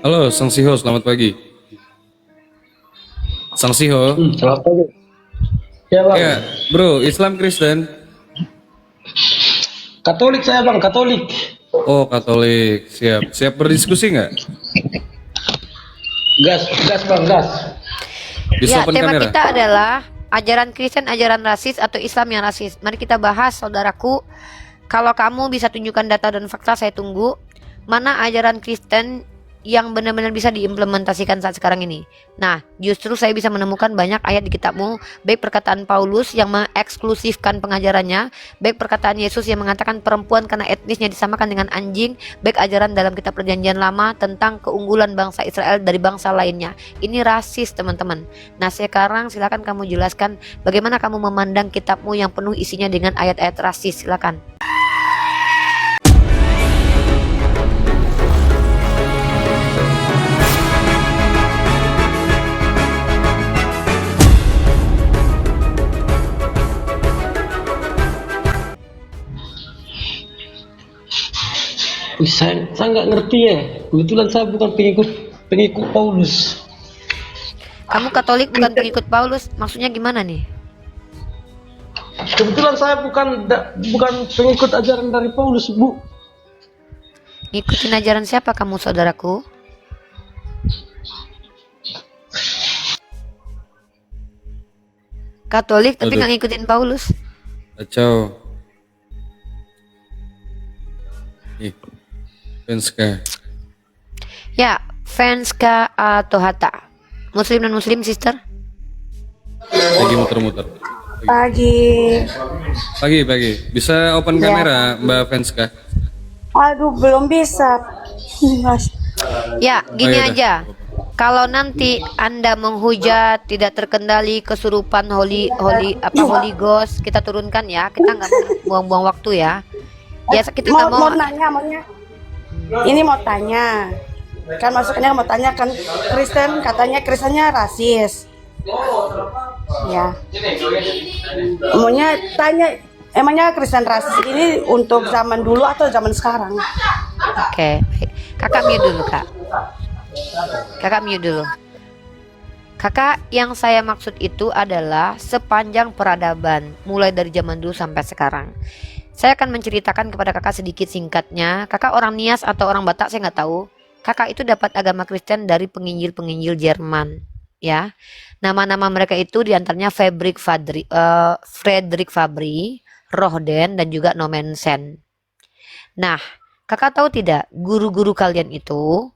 Halo, Sang Siho, selamat pagi. Sang Siho. Selamat pagi. Ya bang, Ya, bro, Islam Kristen. Katolik saya bang, Katolik. Oh, Katolik. Siap. Siap berdiskusi nggak? Gas, gas bang, gas. Bisa Ya, open tema kamera. kita adalah ajaran Kristen, ajaran rasis atau Islam yang rasis. Mari kita bahas, saudaraku. Kalau kamu bisa tunjukkan data dan fakta, saya tunggu. Mana ajaran Kristen yang benar-benar bisa diimplementasikan saat sekarang ini? Nah, justru saya bisa menemukan banyak ayat di kitabmu, baik perkataan Paulus yang mengeksklusifkan pengajarannya, baik perkataan Yesus yang mengatakan perempuan karena etnisnya disamakan dengan anjing, baik ajaran dalam kitab Perjanjian Lama tentang keunggulan bangsa Israel dari bangsa lainnya. Ini rasis, teman-teman. Nah, sekarang silakan kamu jelaskan bagaimana kamu memandang kitabmu yang penuh isinya dengan ayat-ayat rasis. Silakan. Saya nggak ngerti ya. Kebetulan saya bukan pengikut pengikut Paulus. Kamu Katolik bukan pengikut Paulus, maksudnya gimana nih? Kebetulan saya bukan pengikut ajaran dari Paulus, Bu. Ngikutin ajaran siapa kamu, saudaraku? Katolik tapi Waduh, nggak ngikutin Paulus. kacau. Ih, Penska. Ya, fans K atau Hatta. Muslim dan Muslim, sister. Lagi muter-muter. Pagi. Pagi. Bisa open Ya. kamera, Mbak Penska? Aduh, belum bisa. Mas. Ya, Oh, gini ya udah. aja. Kalau nanti Anda menghujat, tidak terkendali kesurupan Holy Ghost, kita turunkan ya. Kita nggak mau buang-buang waktu ya. Ya, kita nggak Mau mau. nanya, maunya. Ini mau tanya. Kan masuknya mau tanya kan Kristen katanya Kristennya rasis. Ya. Maunya tanya emangnya Kristen rasis ini untuk zaman dulu atau zaman sekarang? Oke, baik. Kakak mute dulu, Kak. Kakak mute dulu. Kakak, yang saya maksud itu adalah sepanjang peradaban, mulai dari zaman dulu sampai sekarang. Saya akan menceritakan kepada kakak sedikit singkatnya. Kakak orang Nias atau orang Batak, saya nggak tahu. Kakak itu dapat agama Kristen dari penginjil-penginjil Jerman, ya. Nama-nama mereka itu diantaranya Frederick Fabry, Rohden, dan juga Nomensen. Nah, kakak tahu tidak, guru-guru kalian itu,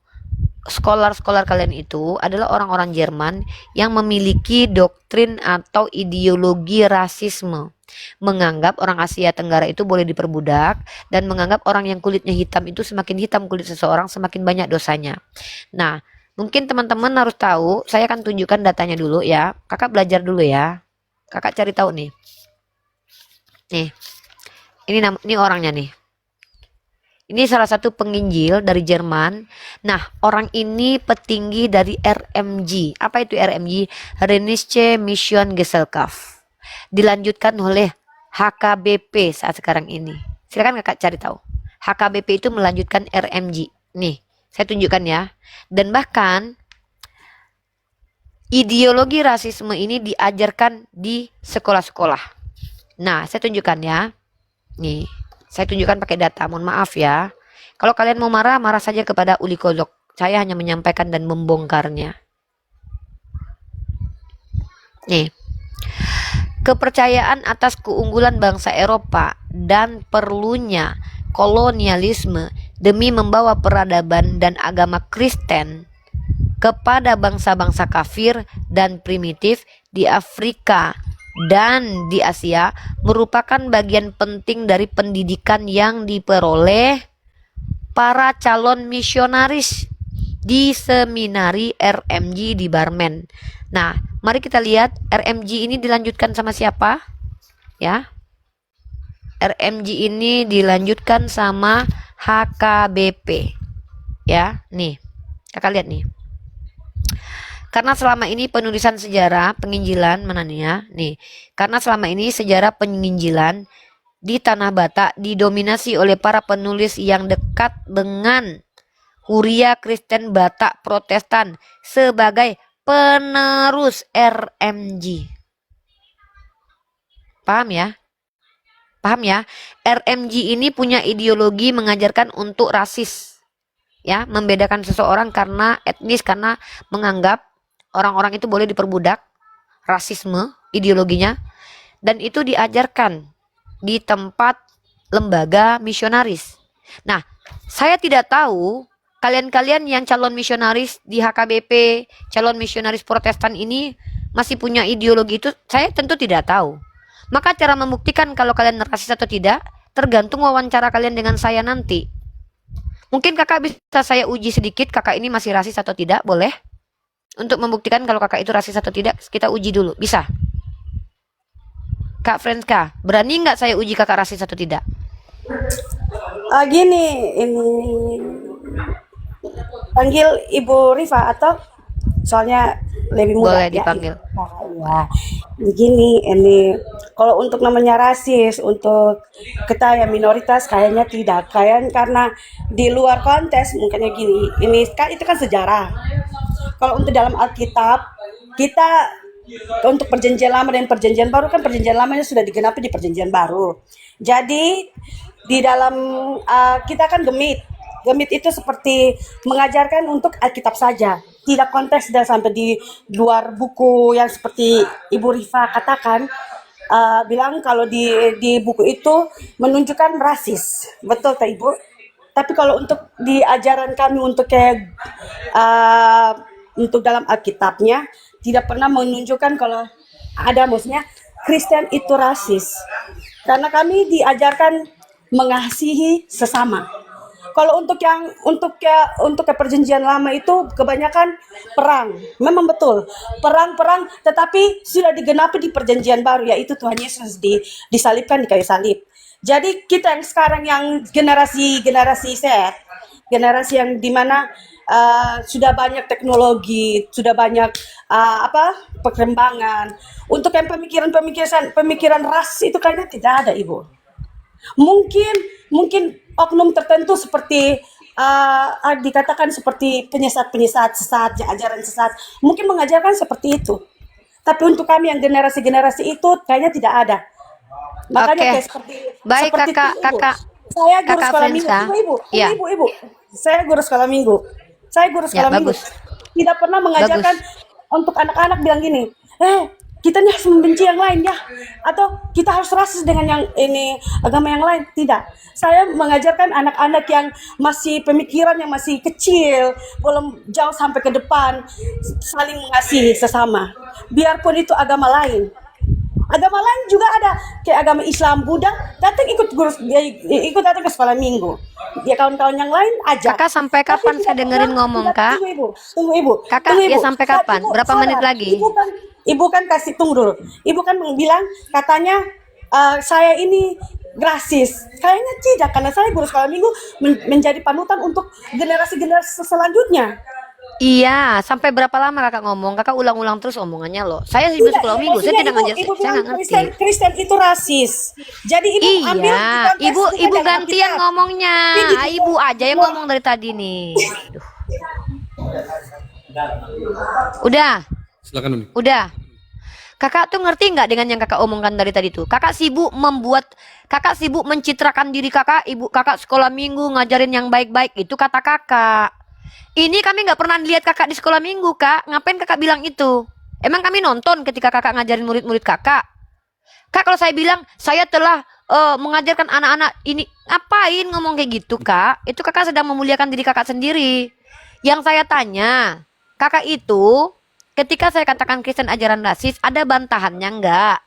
scholar-scholar kalian itu adalah orang-orang Jerman yang memiliki doktrin atau ideologi rasisme, menganggap orang Asia Tenggara itu boleh diperbudak dan menganggap orang yang kulitnya hitam itu semakin hitam kulit seseorang semakin banyak dosanya. Nah, mungkin teman-teman harus tahu, saya akan tunjukkan datanya dulu ya. Kakak belajar dulu ya. Kakak cari tahu nih. Nih. Ini orangnya nih. Ini salah satu penginjil dari Jerman. Nah, orang ini petinggi dari RMG. Apa itu RMG? Rheinische Mission Gesellschaft. Dilanjutkan oleh HKBP saat sekarang ini. Silakan kakak cari tahu. HKBP itu melanjutkan RMG. Nih, saya tunjukkan ya. Dan bahkan ideologi rasisme ini diajarkan di sekolah-sekolah. Nah, saya tunjukkan ya. Nih, saya tunjukkan pakai data. Mohon maaf ya. Kalau kalian mau marah, marah saja kepada Uli Kodok. Saya hanya menyampaikan dan membongkarnya. Nih. Kepercayaan atas keunggulan bangsa Eropa dan perlunya kolonialisme demi membawa peradaban dan agama Kristen kepada bangsa-bangsa kafir dan primitif di Afrika dan di Asia merupakan bagian penting dari pendidikan yang diperoleh para calon misionaris di seminari RMG di Barmen. Nah, mari kita lihat RMG ini dilanjutkan sama siapa? Ya. RMG ini dilanjutkan sama HKBP. Ya, nih. Kakak lihat nih. Karena selama ini penulisan sejarah penginjilan mana nih ya? Nih. Karena selama ini sejarah penginjilan di Tanah Batak didominasi oleh para penulis yang dekat dengan Kuria Kristen Batak Protestan sebagai penerus RMJ. Paham ya? Paham ya? RMJ ini punya ideologi mengajarkan untuk rasis. Ya, membedakan seseorang karena etnis, karena menganggap orang-orang itu boleh diperbudak, rasisme ideologinya, dan itu diajarkan di tempat lembaga misionaris. Nah, saya tidak tahu kalian-kalian yang calon misionaris di HKBP, calon misionaris Protestan ini masih punya ideologi itu, saya tentu tidak tahu. Maka cara membuktikan kalau kalian rasis atau tidak tergantung wawancara kalian dengan saya nanti. Mungkin kakak bisa saya uji sedikit kakak ini masih rasis atau tidak, boleh? Untuk membuktikan kalau kakak itu rasis atau tidak, kita uji dulu, bisa? Kak Franska, berani nggak saya uji kakak rasis atau tidak? Gini, ini panggil Ibu Rifa atau soalnya lebih mudah Boleh ya. dipanggil. Ya, begini, ini kalau untuk namanya rasis, untuk kita yang minoritas kayaknya tidak, karena di luar konteks mungkinnya gini, ini kan itu kan sejarah. Kalau untuk dalam Alkitab, kita untuk perjanjian lama dan perjanjian baru kan perjanjian lamanya sudah digenapi di perjanjian baru. Jadi di dalam kita kan gemit. Gemit itu seperti mengajarkan untuk Alkitab saja, tidak konteks dan sampai di luar buku yang seperti Ibu Rifa katakan, bilang kalau di buku itu menunjukkan rasis, betul tak Ibu? Tapi kalau untuk di ajaran kami untuk kayak untuk dalam Alkitabnya tidak pernah menunjukkan kalau ada, maksudnya Kristen itu rasis, karena kami diajarkan mengasihi sesama. Kalau untuk perjanjian lama itu kebanyakan perang, memang betul perang, tetapi sudah digenapi di perjanjian baru, yaitu Tuhan Yesus disalibkan di kayu salib. Jadi kita yang sekarang yang generasi Z, generasi yang dimana sudah banyak teknologi, sudah banyak perkembangan. Untuk yang pemikiran ras itu kayaknya tidak ada, Ibu. Mungkin oknum tertentu seperti dikatakan seperti penyesat sesat, ajaran sesat, mungkin mengajarkan seperti itu. Tapi untuk kami yang generasi itu kayaknya tidak ada. Makanya kayak Baik, seperti kakak, itu, Ibu. kakak, Saya guru kakak sekolah minggu, Franska. Ibu. Ya. Ibu. Saya guru sekolah minggu. Ya, bagus. Tidak pernah mengajarkan untuk anak-anak bilang gini, kita nih harus membenci yang lain ya, atau kita harus rasis dengan yang ini agama yang lain. Tidak. Saya mengajarkan anak-anak yang masih pemikiran yang masih kecil, belum jauh sampai ke depan, saling mengasihi sesama. Biarpun itu agama lain. Agama lain juga ada, kayak agama Islam, Buddha, datang ikut datang ke sekolah minggu. Ya kawan-kawan yang lain ajak. Kakak sampai kapan saya dengerin ngomong, Kak? Tunggu Ibu. Kakak Tunggu, ya Ibu. sampai kapan? Ibu, Berapa menit lagi? Ibu kan kasih tunggu dulu. Ibu kan bilang katanya saya ini rasis. Kayaknya tidak, karena saya guru sekolah minggu menjadi panutan untuk generasi selanjutnya. Iya, sampai berapa lama kakak ngomong? Kakak ulang-ulang terus omongannya loh. Saya ibu sekolah minggu, saya tidak ngajar, Ibu saya bilang nggak ngerti. Kristen itu rasis. Jadi Ibu ambil Iya, konteks ibu bukan dari gantian Alkitab. ngomongnya. Tapi Ibu aja yang ngomong dari tadi nih. Aduh. Udah, Silakan Uni. udah. Kakak tuh ngerti nggak dengan yang kakak omongkan dari tadi tuh? Kakak sibuk mencitrakan diri kakak, ibu kakak sekolah minggu ngajarin yang baik-baik, itu kata kakak. Ini kami nggak pernah lihat kakak di sekolah minggu, Kak. Ngapain kakak bilang itu? Emang kami nonton ketika kakak ngajarin murid-murid kakak? Kak, kalau saya bilang saya telah mengajarkan anak-anak ini, ngapain ngomong kayak gitu, Kak? Itu kakak sedang memuliakan diri kakak sendiri. Yang saya tanya, kakak itu ketika saya katakan Kristen ajaran rasis, ada bantahannya nggak?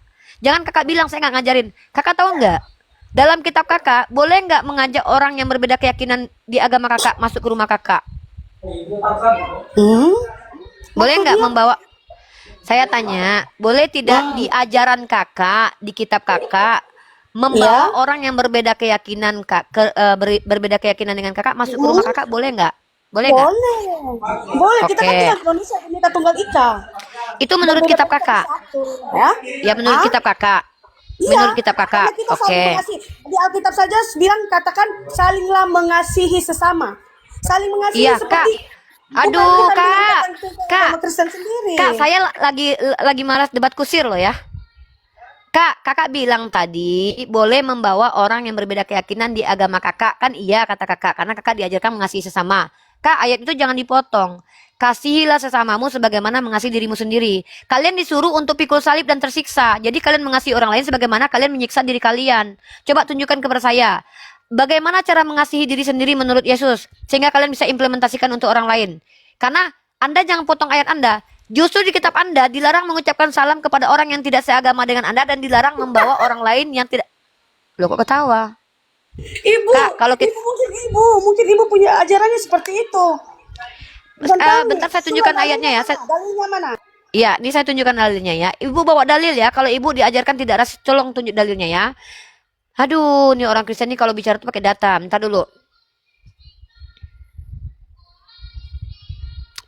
Jangan kakak bilang saya nggak ngajarin. Kakak tahu nggak? Dalam kitab kakak, boleh nggak mengajak orang yang berbeda keyakinan di agama kakak masuk ke rumah kakak? Boleh nggak membawa? Saya tanya, boleh tidak di ajaran kakak, di kitab kakak, membawa orang yang berbeda keyakinan berbeda keyakinan dengan kakak masuk ke rumah kakak, boleh nggak? Boleh nggak? Boleh. Kita kan Oke. tinggal di Indonesia, Bineka Tunggal Ika. Itu menurut kitab kakak. Ya? Ya menurut kitab kakak. Iya, Menurut kitab kakak. karena kita saling Oke. mengasihi. Di Alkitab saja bilang katakan salinglah mengasihi sesama. saling mengasihi Iya, Kak. seperti Aduh, bukan dengan Kak. datang ke Kak. agama Kristen sendiri. Kak, saya lagi malas debat kusir loh ya. Kak, kakak bilang tadi boleh membawa orang yang berbeda keyakinan di agama kakak. Kan iya kata kakak, karena kakak diajarkan mengasihi sesama. Kak, ayat itu jangan dipotong. Kasihilah sesamamu sebagaimana mengasihi dirimu sendiri. Kalian disuruh untuk pikul salib dan tersiksa. Jadi kalian mengasihi orang lain sebagaimana kalian menyiksa diri kalian. Coba tunjukkan kepada saya. Bagaimana cara mengasihi diri sendiri menurut Yesus? Sehingga kalian bisa implementasikan untuk orang lain. Karena Anda jangan potong ayat Anda. Justru di kitab Anda dilarang mengucapkan salam kepada orang yang tidak seagama dengan Anda dan dilarang membawa orang lain yang tidak. Loh, kok ketawa? Ibu, Kak, kalau kita mungkin ibu punya ajarannya seperti itu. bentar saya tunjukkan ayatnya ya. Dalilnya mana? Iya, ini saya tunjukkan dalilnya ya. Ibu bawa dalil ya. Kalau ibu diajarkan tidak rasis, tolong tunjuk dalilnya ya. Aduh, ini orang Kristen nih kalau bicara tuh pakai data. Bentar dulu.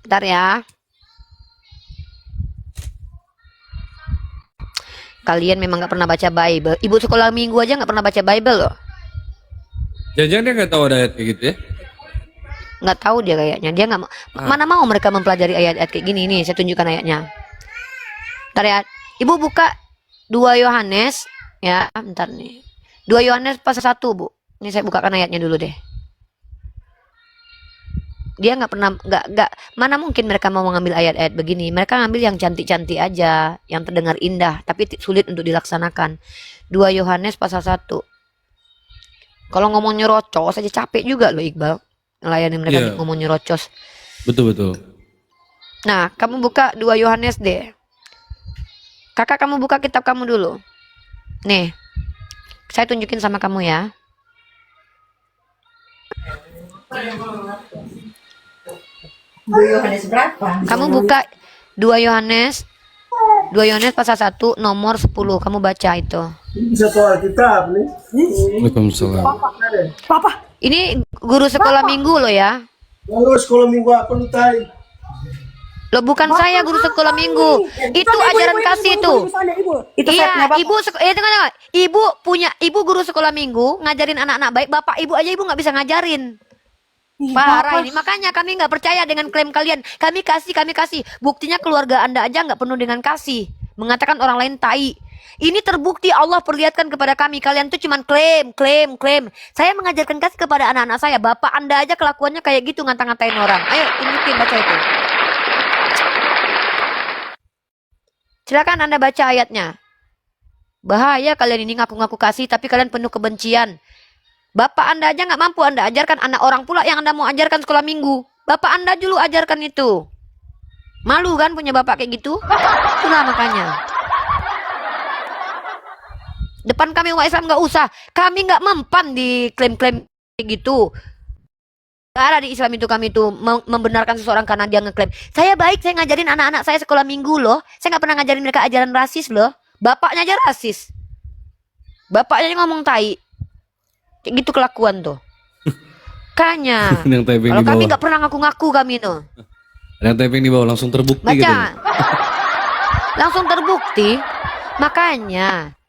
Bentar ya. Kalian memang nggak pernah baca Bible. Ibu sekolah minggu aja nggak pernah baca Bible loh. Jangan-jangan dia nggak tahu ada ayat kayak gitu ya? Nggak tahu dia kayaknya. Dia nggak mana mau mereka mempelajari ayat-ayat kayak gini nih. Saya tunjukkan ayatnya. Bentar ya. Ibu buka 2 Yohanes ya. Bentar nih. 2 Yohanes pasal 1, Bu. Ini saya bukakan ayatnya dulu deh. Dia nggak pernah nggak mana mungkin mereka mau mengambil ayat-ayat begini. Mereka ngambil yang cantik-cantik aja, yang terdengar indah tapi sulit untuk dilaksanakan. 2 Yohanes pasal 1. Kalau ngomong nyerocos saja capek juga loh Iqbal. Melayani mereka ngomong nyerocos. Betul. Nah, kamu buka 2 Yohanes deh. Kakak, kamu buka kitab kamu dulu. Nih. Saya tunjukin sama kamu ya. Yohanes berapa? Kamu buka 2 Yohanes pasal 1 nomor 10. Kamu baca itu. Satu Alkitab nih. Waalaikumsalam. Papa. Ini guru sekolah minggu loh ya. Lalu sekolah minggu apa lu tay? Loh, bukan saya guru sekolah minggu. Itu ajaran kasih itu. Iya, tengok. Ibu guru sekolah minggu ngajarin anak-anak baik. Bapak ibu aja ibu nggak bisa ngajarin. Parah ini. Makanya kami nggak percaya dengan klaim kalian. Kami kasih. Buktinya keluarga Anda aja nggak penuh dengan kasih. Mengatakan orang lain tai. Ini terbukti Allah perlihatkan kepada kami. Kalian tuh cuman klaim. Saya mengajarkan kasih kepada anak-anak saya. Bapak Anda aja kelakuannya kayak gitu, ngata-ngatain orang. Ayo tunjukin, baca itu. Silakan Anda baca ayatnya. Bahaya kalian ini ngaku-ngaku kasih tapi kalian penuh kebencian. Bapak Anda aja nggak mampu Anda ajarkan, anak orang pula yang Anda mau ajarkan sekolah minggu. Bapak Anda dulu ajarkan itu. Malu kan punya bapak kayak gitu? Itulah makanya. Depan kami umat Islam nggak usah. Kami nggak mempan di klaim-klaim kayak gitu. Gak ada di Islam itu kami itu membenarkan seseorang karena dia ngeklaim. Saya baik, saya ngajarin anak-anak saya sekolah minggu loh. Saya nggak pernah ngajarin mereka ajaran rasis loh. Bapaknya aja rasis. Bapaknya ngomong tai. Kayak gitu kelakuan tuh. Kayaknya. Kalau kami nggak pernah ngaku-ngaku kami tuh. Yang typing di bawah langsung terbukti. Baca. Gitu. Langsung terbukti. Makanya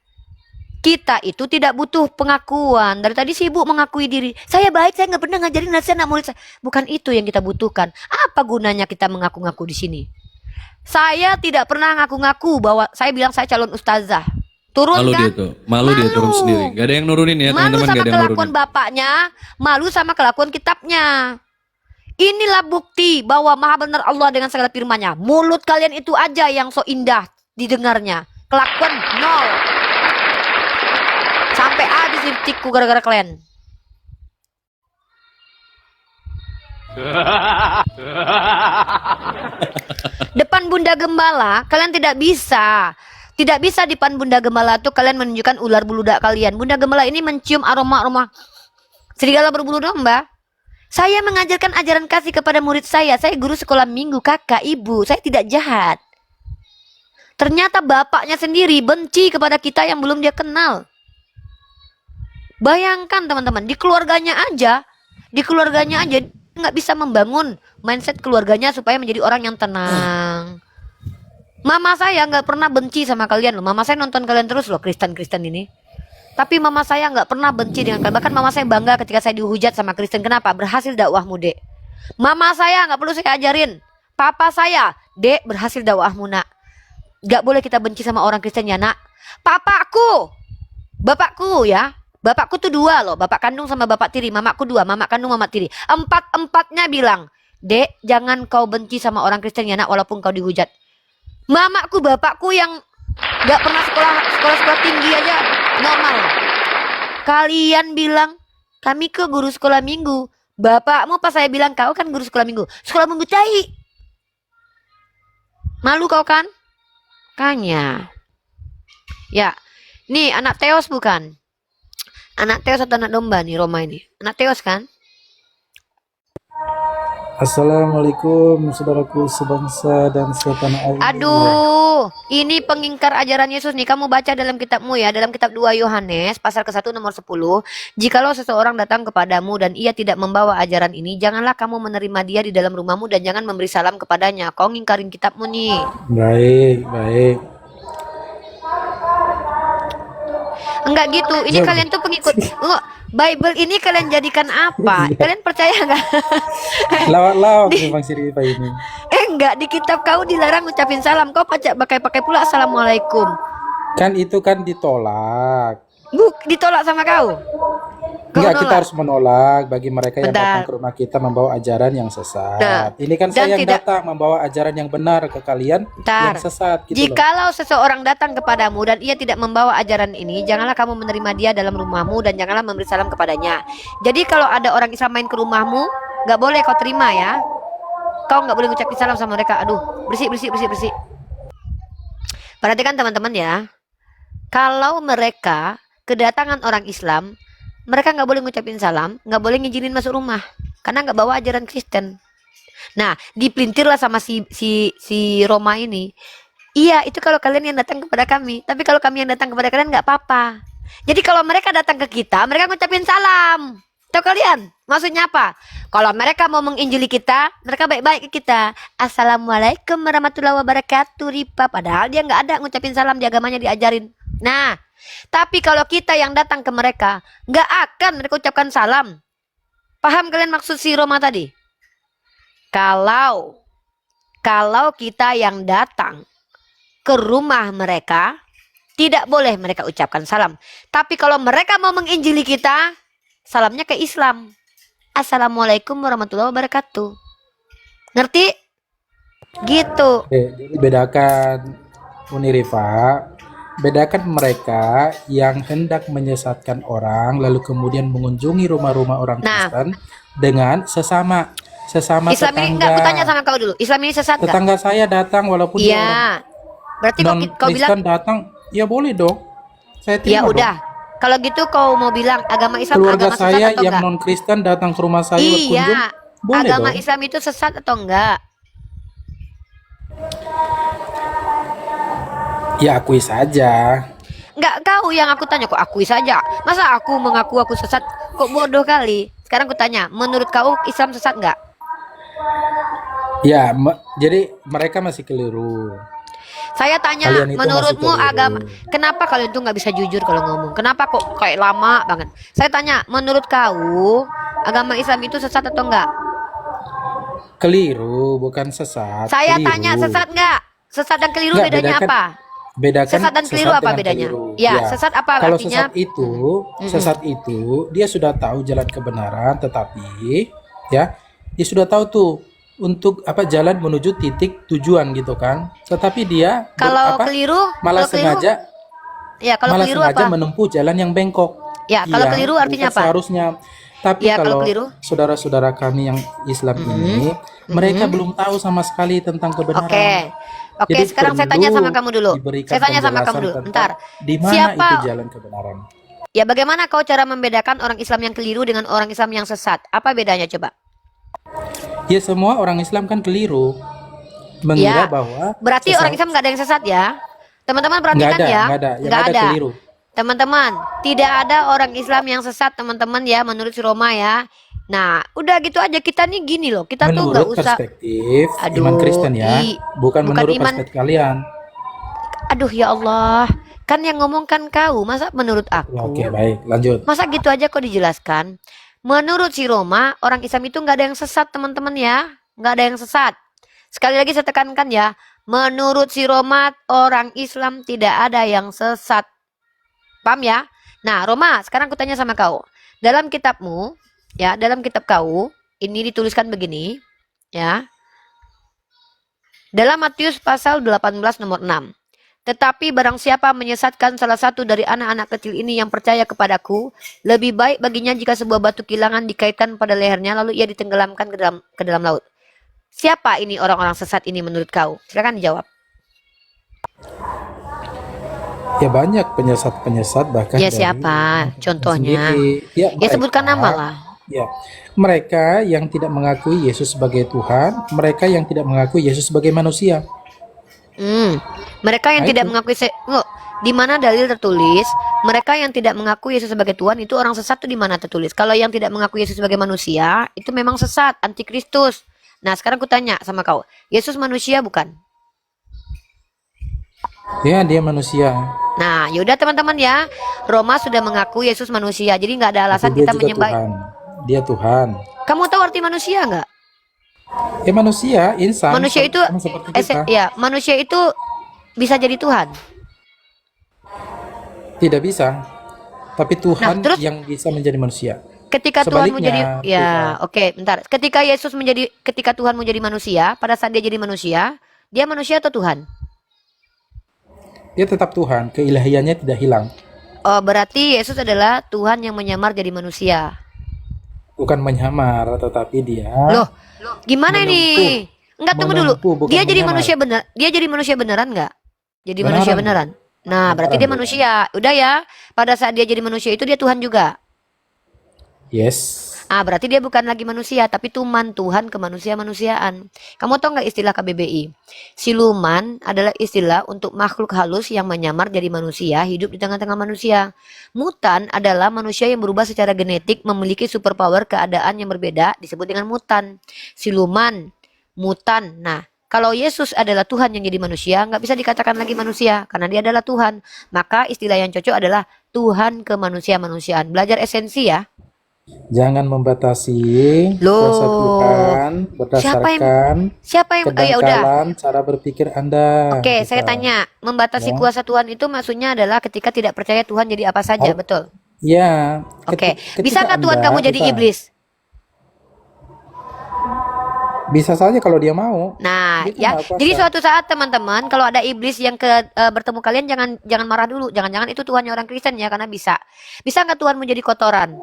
kita itu tidak butuh pengakuan. Dari tadi sibuk mengakui diri. Saya baik, saya nggak pernah ngajarin nasihat anak murid saya. Bukan itu yang kita butuhkan. Apa gunanya kita mengaku-ngaku di sini? Saya tidak pernah ngaku-ngaku bahwa saya bilang saya calon ustazah. Turun malu kan? Dia tuh. Malu dia turun sendiri. Gak ada yang nurunin ya teman-teman. Malu sama gak ada yang kelakuan bapaknya. Malu sama kelakuan kitabnya. Inilah bukti bahwa maha benar Allah dengan segala firman-Nya. Mulut kalian itu aja yang so indah didengarnya. Kelakuan nol. Sampai habis dipikku gara-gara kalian. Depan Bunda Gembala, kalian tidak bisa. Tidak bisa di depan Bunda Gembala tuh kalian menunjukkan ular beludak kalian. Bunda Gembala ini mencium aroma-aroma serigala berbulu domba. Saya mengajarkan ajaran kasih kepada murid saya. Saya guru sekolah minggu, kakak, ibu. Saya tidak jahat. Ternyata bapaknya sendiri benci kepada kita yang belum dia kenal. Bayangkan teman-teman, di keluarganya aja nggak bisa membangun mindset keluarganya supaya menjadi orang yang tenang. Mama saya nggak pernah benci sama kalian loh. Mama saya nonton kalian terus loh, Kristen ini. Tapi mama saya nggak pernah benci dengan kalian. Bahkan mama saya bangga ketika saya dihujat sama Kristen. Kenapa? Berhasil dakwahmu, Dek. Mama saya nggak perlu saya ajarin. Papa saya, Dek, berhasil dakwahmu nak. Nggak boleh kita benci sama orang Kristen ya nak. Papaku, bapakku ya. Bapakku tuh dua loh, bapak kandung sama bapak tiri. Mamaku dua, mama kandung, mama tiri. Empat-empatnya bilang, Dek, jangan kau benci sama orang Kristen ya nak, walaupun kau dihujat. Mamaku, bapakku yang nggak pernah sekolah tinggi aja normal. Kalian bilang kami ke guru sekolah minggu. Bapakmu pas saya bilang kau kan guru sekolah minggu. Sekolah minggu tai. Malu kau kan? Kanya. Ya, nih anak Teos bukan? Anak Teos atau anak domba nih Roma ini? Anak Teos kan? Assalamualaikum saudaraku sebangsa dan setanah air. Aduh, ini pengingkar ajaran Yesus nih. Kamu baca dalam kitabmu ya, dalam kitab 2 Yohanes pasal ke-1 nomor 10. Jikalau seseorang datang kepadamu dan ia tidak membawa ajaran ini, janganlah kamu menerima dia di dalam rumahmu dan jangan memberi salam kepadanya. Kau ngingkarin kitabmu nih. Baik. Enggak gitu. Ini kalian tuh pengikut. Bible ini kalian jadikan apa? Kalian percaya nggak? Lawak memang si Rifa ini. Enggak, di kitab kau dilarang ngucapin salam. Kau pakai pula assalamualaikum. Kan itu kan ditolak. Ditolak sama kau. Enggak, kita harus menolak bagi mereka yang Bentar. datang ke rumah kita membawa ajaran yang sesat. Nah, ini kan dan saya yang tidak- datang membawa ajaran yang benar ke kalian Bentar. yang sesat gitu loh. Jikalau seseorang datang kepadamu dan ia tidak membawa ajaran ini, janganlah kamu menerima dia dalam rumahmu dan janganlah memberi salam kepadanya. Jadi kalau ada orang Islam main ke rumahmu, nggak boleh kau terima ya. Kau nggak boleh ngucapin salam sama mereka. Aduh, bersih. Perhatikan teman-teman ya. Kalau mereka kedatangan orang Islam, mereka nggak boleh ngucapin salam, nggak boleh ngizinin masuk rumah, karena nggak bawa ajaran Kristen. Nah, dipelintirlah sama si Roma ini. Iya, itu kalau kalian yang datang kepada kami. Tapi kalau kami yang datang kepada kalian nggak apa-apa. Jadi kalau mereka datang ke kita, mereka ngucapin salam. Tahu kalian? Maksudnya apa? Kalau mereka mau menginjili kita, mereka baik-baik ke kita. Assalamualaikum warahmatullahi wabarakatuh, Ripa. Padahal dia nggak ada ngucapin salam, di agamanya diajarin. Nah, tapi kalau kita yang datang ke mereka, nggak akan mereka ucapkan salam. Paham kalian maksud si Roma tadi? Kalau kita yang datang ke rumah mereka, tidak boleh mereka ucapkan salam. Tapi kalau mereka mau menginjili kita, salamnya ke Islam. Assalamualaikum warahmatullahi wabarakatuh. Ngerti? Gitu. Jadi bedakan Unirifa, bedakan mereka yang hendak menyesatkan orang lalu kemudian mengunjungi rumah-rumah orang Nah. Kristen dengan sesama Islam ini tetangga. enggak, aku tanya sama kau dulu. Islam ini sesat enggak? Tetangga saya datang walaupun dia orang Iya. Berarti kau bilang Kristen datang, ya boleh dong. Saya terima ya dong. udah. Kalau gitu kau mau bilang agama Islam Keluarga agama sesat saya atau yang enggak? non Kristen datang ke rumah saya berkunjung, Iya. boleh Agama dong. Islam itu sesat atau enggak? Ya akui saja. Enggak, kau yang aku tanya kok akui saja. Masa aku mengaku aku sesat? Kok bodoh kali. Sekarang aku tanya, menurut kau Islam sesat enggak? Ya, jadi mereka masih keliru. Saya tanya, Kalian itu menurutmu masih keliru. agama, kenapa kalian tuh nggak bisa jujur kalau ngomong? Kenapa kok kayak lama banget? Saya tanya, menurut kau agama Islam itu sesat atau enggak? Keliru, bukan sesat. Saya keliru. tanya sesat enggak? Sesat dan keliru Enggak, bedanya bedakan- apa? Bedakan Sesat dan keliru apa dengan bedanya? keliru. Ya, sesat apa Kalau artinya? sesat itu dia sudah tahu jalan kebenaran, tetapi ya dia sudah tahu tuh untuk apa jalan menuju titik tujuan gitu kan. Tetapi dia Kalau keliru, malah kalau keliru, sengaja ya kalau malah keliru sengaja apa? menempuh jalan yang bengkok. Ya, kalau Yang keliru artinya bukan apa? Seharusnya. Tapi Ya, kalau kalau keliru? saudara-saudara kami yang Islam ini, mereka belum tahu sama sekali tentang kebenaran. Oke, Jadi sekarang saya tanya perlu sama kamu dulu. diberikan Saya tanya sama kamu penjelasan dulu. tentang Bentar. Di mana Siapa- itu jalan kebenaran? Ya, bagaimana kau cara membedakan orang Islam yang keliru dengan orang Islam yang sesat? Apa bedanya coba? Ya semua orang Islam kan keliru mengira Ya, bahwa Berarti sesat- orang Islam nggak ada yang sesat ya? Teman-teman nggak perhatikan ada, ya. nggak ada, yang Nggak ada ada. keliru. Teman-teman, tidak ada orang Islam yang sesat teman-teman ya, menurut si Roma ya. Nah, udah gitu aja, kita nih gini loh, kita tuh nggak Menurut usah. perspektif Aduh, iman Kristen ya, bukan bukan menurut iman. perspektif kalian. Aduh ya Allah, kan yang ngomong kan kau, masa menurut aku? Oke, baik, lanjut. Masa gitu aja kok dijelaskan? Menurut si Roma, orang Islam itu nggak ada yang sesat, teman-teman ya. Nggak ada yang sesat. Sekali lagi saya tekankan ya. Menurut si Roma, orang Islam tidak ada yang sesat. Paham ya? Nah, Roma, sekarang aku tanya sama kau. Dalam kitabmu, ya, dalam kitab kau, ini dituliskan begini, ya. Dalam Matius pasal 18 nomor 6. Tetapi barang siapa menyesatkan salah satu dari anak-anak kecil ini yang percaya kepadaku, lebih baik baginya jika sebuah batu kilangan dikaitkan pada lehernya lalu ia ditenggelamkan ke dalam laut. Siapa ini orang-orang sesat ini menurut kau? Silakan dijawab. Ya banyak penyesat-penyesat bahkan Ya dari siapa? Contohnya. sendiri. Ya sebutkan nama lah. Ya, mereka yang tidak mengakui Yesus sebagai Tuhan, mereka yang tidak mengakui Yesus sebagai manusia. Mereka yang Nah, tidak itu. mengakui di mana dalil tertulis mereka yang tidak mengakui Yesus sebagai Tuhan itu orang sesat tuh di mana tertulis? Kalau yang tidak mengakui Yesus sebagai manusia itu memang sesat, antikristus. Nah, sekarang aku tanya sama kau, Yesus manusia bukan? Ya, dia manusia. Nah, yaudah teman-teman ya, Roma sudah mengaku Yesus manusia, jadi nggak ada alasan Tapi dia kita juga menyembah. Tuhan. Dia Tuhan. Kamu tahu arti manusia nggak? Ya manusia, insan. Manusia itu, sama seperti kita. ya manusia itu bisa jadi Tuhan. Tidak bisa. Tapi Tuhan terus? yang bisa menjadi manusia. Ketika Tuhan Sebaliknya, menjadi, ya oke, bentar. Ketika Tuhan menjadi manusia, pada saat dia jadi manusia, dia manusia atau Tuhan? Dia tetap Tuhan, keilahiannya tidak hilang. Oh, berarti Yesus adalah Tuhan yang menyamar jadi manusia. Bukan menyamar, tetapi dia Loh, gimana menempuh. ini? Enggak, tunggu dulu. Menempuh, bukan Dia jadi menyamar. manusia bener. Dia jadi manusia beneran nggak? Jadi Beneran. manusia beneran. Nah, berarti dia Beneran. manusia. Udah ya. Pada saat dia jadi manusia itu dia Tuhan juga. Yes. Berarti dia bukan lagi manusia, tapi tuman Tuhan kemanusia-manusiaan. Kamu tahu nggak istilah KBBI? Siluman adalah istilah untuk makhluk halus yang menyamar jadi manusia, hidup di tengah-tengah manusia. Mutan adalah manusia yang berubah secara genetik, memiliki superpower keadaan yang berbeda, disebut dengan mutan. Siluman, mutan. Nah, kalau Yesus adalah Tuhan yang jadi manusia, nggak bisa dikatakan lagi manusia, karena dia adalah Tuhan. Maka istilah yang cocok adalah Tuhan kemanusia-manusiaan. Belajar esensi ya. Jangan membatasi Loh. kuasa Tuhan berdasarkan Siapa yang ya udah. kedangkalan cara berpikir Anda. Oke, saya Kita. tanya, membatasi Ya. kuasa Tuhan itu maksudnya adalah ketika tidak percaya Tuhan jadi apa saja, Oh. betul? Ya. Oke, ketika bisa nggak Tuhan Anda kamu jadi bisa. iblis? Bisa saja kalau dia mau. Nah, Dia ya. maha kuasa. Jadi suatu saat teman-teman, kalau ada iblis yang bertemu kalian, jangan marah dulu. Jangan-jangan itu Tuhannya orang Kristen ya, karena bisa. Bisa nggak Tuhan menjadi kotoran?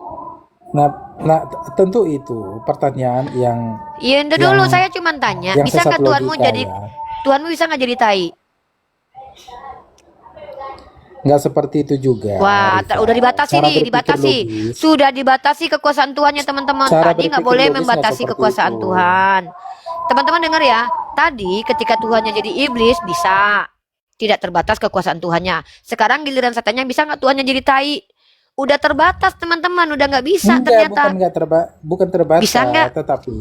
Tentu itu pertanyaan yang Iya, dulu Yang- saya cuma tanya, yang bisa sesat nggak Tuhanmu logika, jadi ya. Tuhanmu bisa nggak jadi tai? Nggak seperti itu juga. Wah, Rifat. udah dibatasi Cara nih, berpikir dibatasi. logis. Sudah dibatasi kekuasaan Tuhannya teman-teman. Cara Tadi nggak berpikir boleh logis nggak membatasi seperti kekuasaan itu. Tuhan. Teman-teman dengar ya. Tadi ketika Tuhannya jadi iblis bisa, tidak terbatas kekuasaan Tuhannya. Sekarang giliran setannya, bisa nggak Tuhannya jadi tai? Udah terbatas teman-teman, udah nggak bisa ternyata. Bukan terbatas, Bisa nggak? tetapi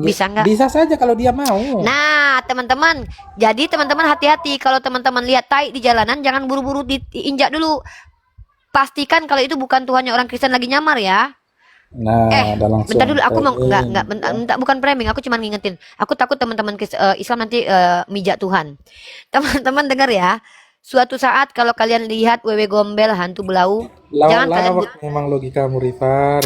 Bisa nggak? Bisa saja kalau dia mau. Nah, teman-teman, jadi teman-teman hati-hati kalau teman-teman lihat tai di jalanan, jangan buru-buru diinjak dulu. Pastikan kalau itu bukan Tuhannya orang Kristen lagi nyamar ya. Nah, udah langsung. Bentar dulu, aku mau framing. bentar, bukan framing, aku cuma ngingetin. Aku takut teman-teman Islam nanti mijak Tuhan. Teman-teman dengar ya. Suatu saat kalau kalian lihat wewe gombel hantu belau, jangan kalian Lawak memang logikamu, Rifa.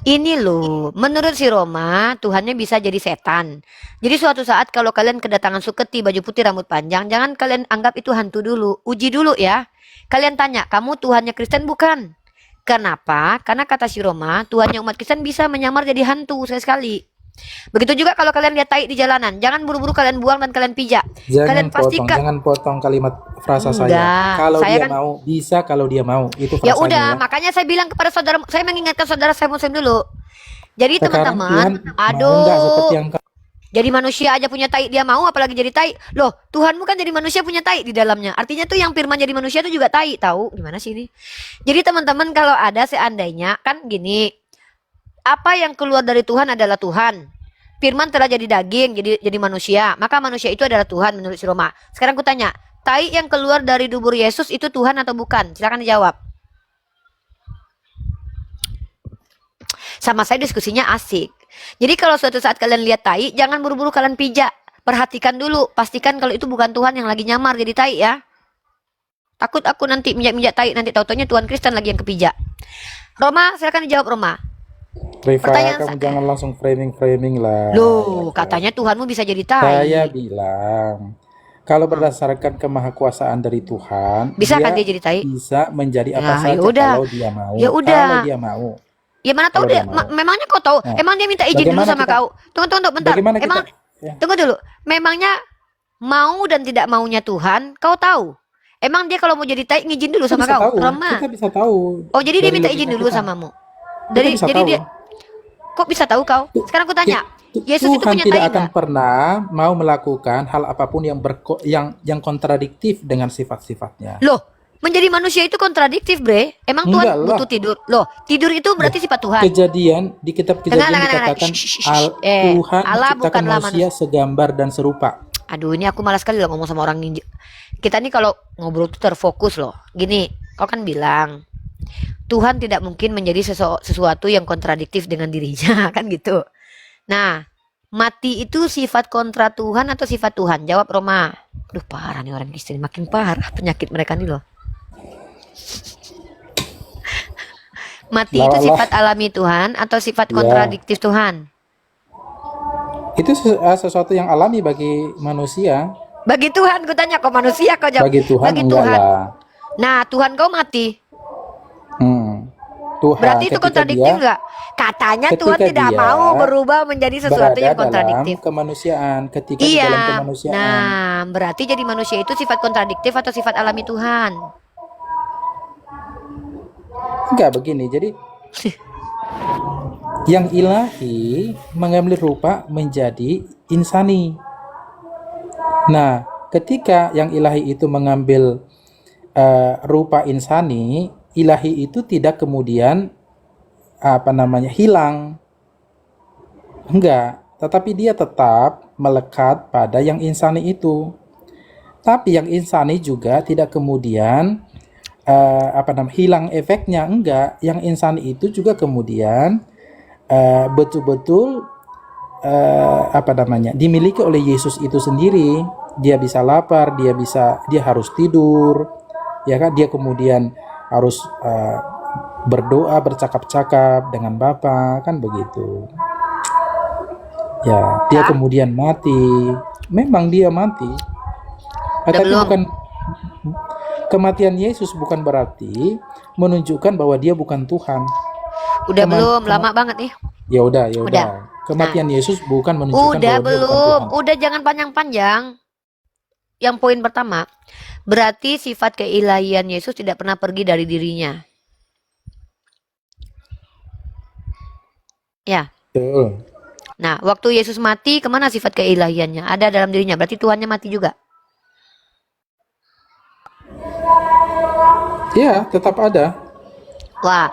ini loh, menurut si Roma, Tuhannya bisa jadi setan. Jadi suatu saat kalau kalian kedatangan Suketi baju putih rambut panjang, jangan kalian anggap itu hantu dulu. Uji dulu ya. Kalian tanya, kamu Tuhannya Kristen bukan? Kenapa? Karena kata si Roma, Tuhannya umat Kristen bisa menyamar jadi hantu sekali. Begitu juga kalau kalian lihat tai di jalanan, jangan buru-buru kalian buang dan kalian pijak. Kalian pastikan. Jangan potong kalimat frasa Enggak, saya. Kalau saya dia kan- mau, bisa kalau dia mau. Itu Ya frasanya. udah, makanya saya bilang kepada saudara, saya mengingatkan saudara saya Muslim dulu. Jadi Sekarang teman-teman, Tuhan mau nggak seperti yang jadi manusia aja punya tai dia mau, apalagi jadi tai. Loh, Tuhanmu kan jadi manusia punya tai di dalamnya. Artinya tuh yang firman jadi manusia itu juga tai, tahu? Gimana sih ini? Jadi teman-teman kalau ada seandainya kan gini, apa yang keluar dari Tuhan adalah Tuhan. Firman telah jadi daging, jadi manusia. Maka manusia itu adalah Tuhan menurut si Roma. Sekarang aku tanya, tai yang keluar dari dubur Yesus itu Tuhan atau bukan? Silakan dijawab. Sama saya diskusinya asik. Jadi kalau suatu saat kalian lihat tai, jangan buru-buru kalian pijak. Perhatikan dulu, pastikan kalau itu bukan Tuhan yang lagi nyamar jadi tai ya. Takut aku nanti minjak-minjak tai, nanti tau-taunya Tuhan Kristen lagi yang kepijak. Roma, silakan dijawab Roma. Rifa, Pertanyaan kamu jangan langsung framing lah. Loh, katanya Tuhanmu bisa jadi tai. Saya bilang, kalau berdasarkan kemahakuasaan dari Tuhan, Bisa kan dia jadi tai? bisa menjadi apa Nah, saja yaudah. kalau dia mau. Yaudah. Kalau dia mau. Ya mana tahu Kalau dia, dia mau. memangnya kau tahu? Nah, Emang dia minta izin dulu bagaimana sama kita- kau? Tunggu bentar. Bagaimana Emang kita? Ya. tunggu dulu. Memangnya mau dan tidak maunya Tuhan, kau tahu? Emang dia kalau mau jadi tai ngizin dulu Kita sama bisa kau? tahu. Roma. Kita bisa tahu. Oh, jadi dia dari minta logika izin dulu kita. samamu. Kita bisa Jadi tahu. dia kok bisa tahu kau? Sekarang aku tanya. Yesus itu Tuhan punya tidak tai akan enggak? pernah mau melakukan hal apapun yang kontradiktif dengan sifat-sifatnya. Loh, menjadi manusia itu kontradiktif, Bre. Emang Tuhan Enggak lah. butuh tidur? Loh, tidur itu berarti sifat Tuhan. Kejadian di kitab Kejadian Enggak. dikatakan Tuhan Allah menciptakan bukanlah manusia segambar dan serupa. Aduh, ini aku malas sekali loh ngomong sama orang ninja. Kita nih kalau ngobrol tuh terfokus loh. Gini, kau kan bilang Tuhan tidak mungkin menjadi sesuatu yang kontradiktif dengan dirinya, kan gitu. Nah, mati itu sifat kontra Tuhan atau sifat Tuhan? Jawab Roma. Aduh, parah nih orang Kristen, makin parah penyakit mereka nih loh. Mati itu Lah. sifat alami Tuhan atau sifat Ya. kontradiktif Tuhan? Itu sesuatu yang alami bagi manusia. Bagi Tuhan, gue tanya kok manusia kau jawab. Bagi Tuhan Bagi enggak Tuhan. lah. Nah, Tuhan kau mati. Tuhan Berarti itu ketika kontradiktif dia nggak? Katanya ketika Tuhan tidak dia mau berubah menjadi sesuatu berada yang dalam kontradiktif. kemanusiaan, ketika di dalam Iya. kemanusiaan. Nah, berarti jadi manusia itu sifat kontradiktif atau sifat alami Tuhan? Enggak begini. Jadi yang ilahi mengambil rupa menjadi insani. Nah, ketika yang ilahi itu mengambil rupa insani, ilahi itu tidak kemudian hilang. Enggak, tetapi dia tetap melekat pada yang insani itu. Tapi yang insani juga tidak kemudian hilang efeknya. Enggak, yang insani itu juga kemudian betul-betul dimiliki oleh Yesus itu sendiri. Dia bisa lapar, dia harus tidur, ya kan? Dia kemudian harus berdoa, bercakap-cakap dengan Bapa, kan begitu. Ya, dia kemudian mati. Memang dia mati. Tapi belum. bukan kematian Yesus bukan berarti menunjukkan bahwa dia bukan Tuhan. Udah belum? Lama banget nih. Ya udah. Udah. Kematian Yesus bukan menunjukkan Udah bahwa dia bukan belum? Tuhan. Udah, jangan panjang-panjang. Yang poin pertama, berarti sifat keilahian Yesus tidak pernah pergi dari dirinya. Ya. Betul. Nah, waktu Yesus mati, kemana sifat keilahiannya? Ada dalam dirinya. Berarti Tuhannya mati juga. Ya, tetap ada. Wah,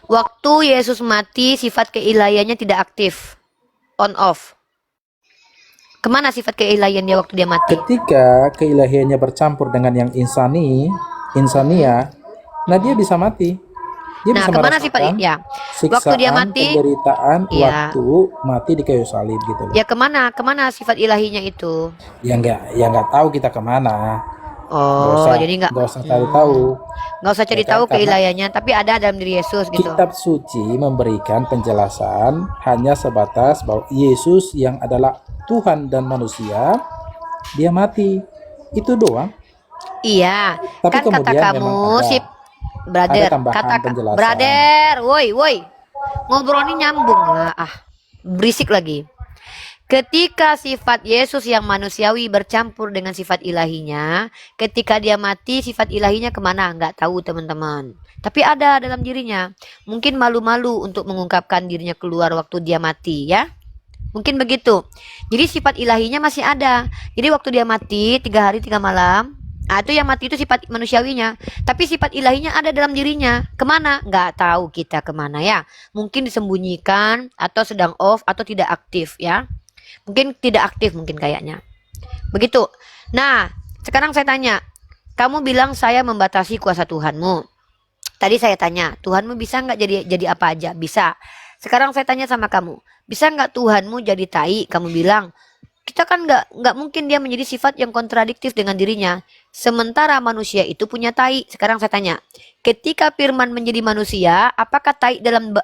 waktu Yesus mati, sifat keilahiannya tidak aktif. On off. Kemana sifat keilahiannya waktu dia mati? Ketika keilahiannya bercampur dengan yang insania, nah dia bisa mati. Dia Nah, bisa kemana merasakan sifat ya? siksaan, Waktu dia mati, penderitaan ya. waktu mati di kayu salib gitu loh. Ya kemana? Kemana sifat ilahinya itu? Ya nggak tahu kita kemana. Oh, jadi nggak usah cari tahu. nggak usah cari Ya kan, tahu karena keilahiannya, tapi ada dalam diri Yesus gitu. Kitab suci memberikan penjelasan hanya sebatas bahwa Yesus yang adalah Tuhan dan manusia, dia mati. Itu doang. Iya, Tapi kan kata kemudian kamu memang ada- si brother, ada tambahan kata penjelasan. brother, woi, ngobrol ini nyambung lah, berisik lagi. Ketika sifat Yesus yang manusiawi bercampur dengan sifat ilahinya, ketika dia mati, sifat ilahinya kemana? Nggak tahu teman-teman. Tapi ada dalam dirinya. Mungkin malu-malu untuk mengungkapkan dirinya keluar waktu dia mati ya. Mungkin begitu. Jadi sifat ilahinya masih ada. Jadi waktu dia mati 3 hari 3 malam, itu yang mati itu sifat manusiawinya. Tapi sifat ilahinya ada dalam dirinya. Kemana? Nggak tahu kita kemana ya. Mungkin disembunyikan atau sedang off atau tidak aktif ya. Mungkin tidak aktif mungkin kayaknya. Begitu. Nah, sekarang saya tanya. Kamu bilang saya membatasi kuasa Tuhanmu. Tadi saya tanya, Tuhanmu bisa nggak jadi apa aja? Bisa. Sekarang saya tanya sama kamu, bisa nggak Tuhanmu jadi tai? Kamu bilang, kita kan nggak mungkin dia menjadi sifat yang kontradiktif dengan dirinya. Sementara manusia itu punya tai. Sekarang saya tanya, ketika firman menjadi manusia, apakah tai dalam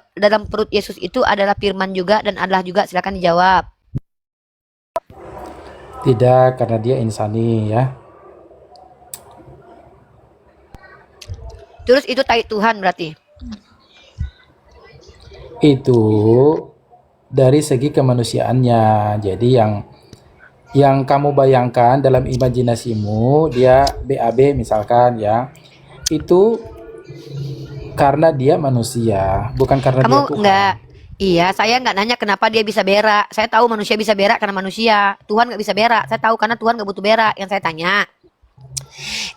perut Yesus itu adalah firman juga dan adalah juga? Silakan dijawab. Tidak, karena dia insani ya. Terus itu tai Tuhan berarti. Itu dari segi kemanusiaannya. Jadi yang kamu bayangkan dalam imajinasimu, dia BAB misalkan ya, itu karena dia manusia, bukan karena dia Kamu Tuhan. nggak, iya saya nggak nanya kenapa dia bisa berak. Saya tahu manusia bisa berak karena manusia. Tuhan nggak bisa berak. Saya tahu karena Tuhan nggak butuh berak. Yang saya tanya,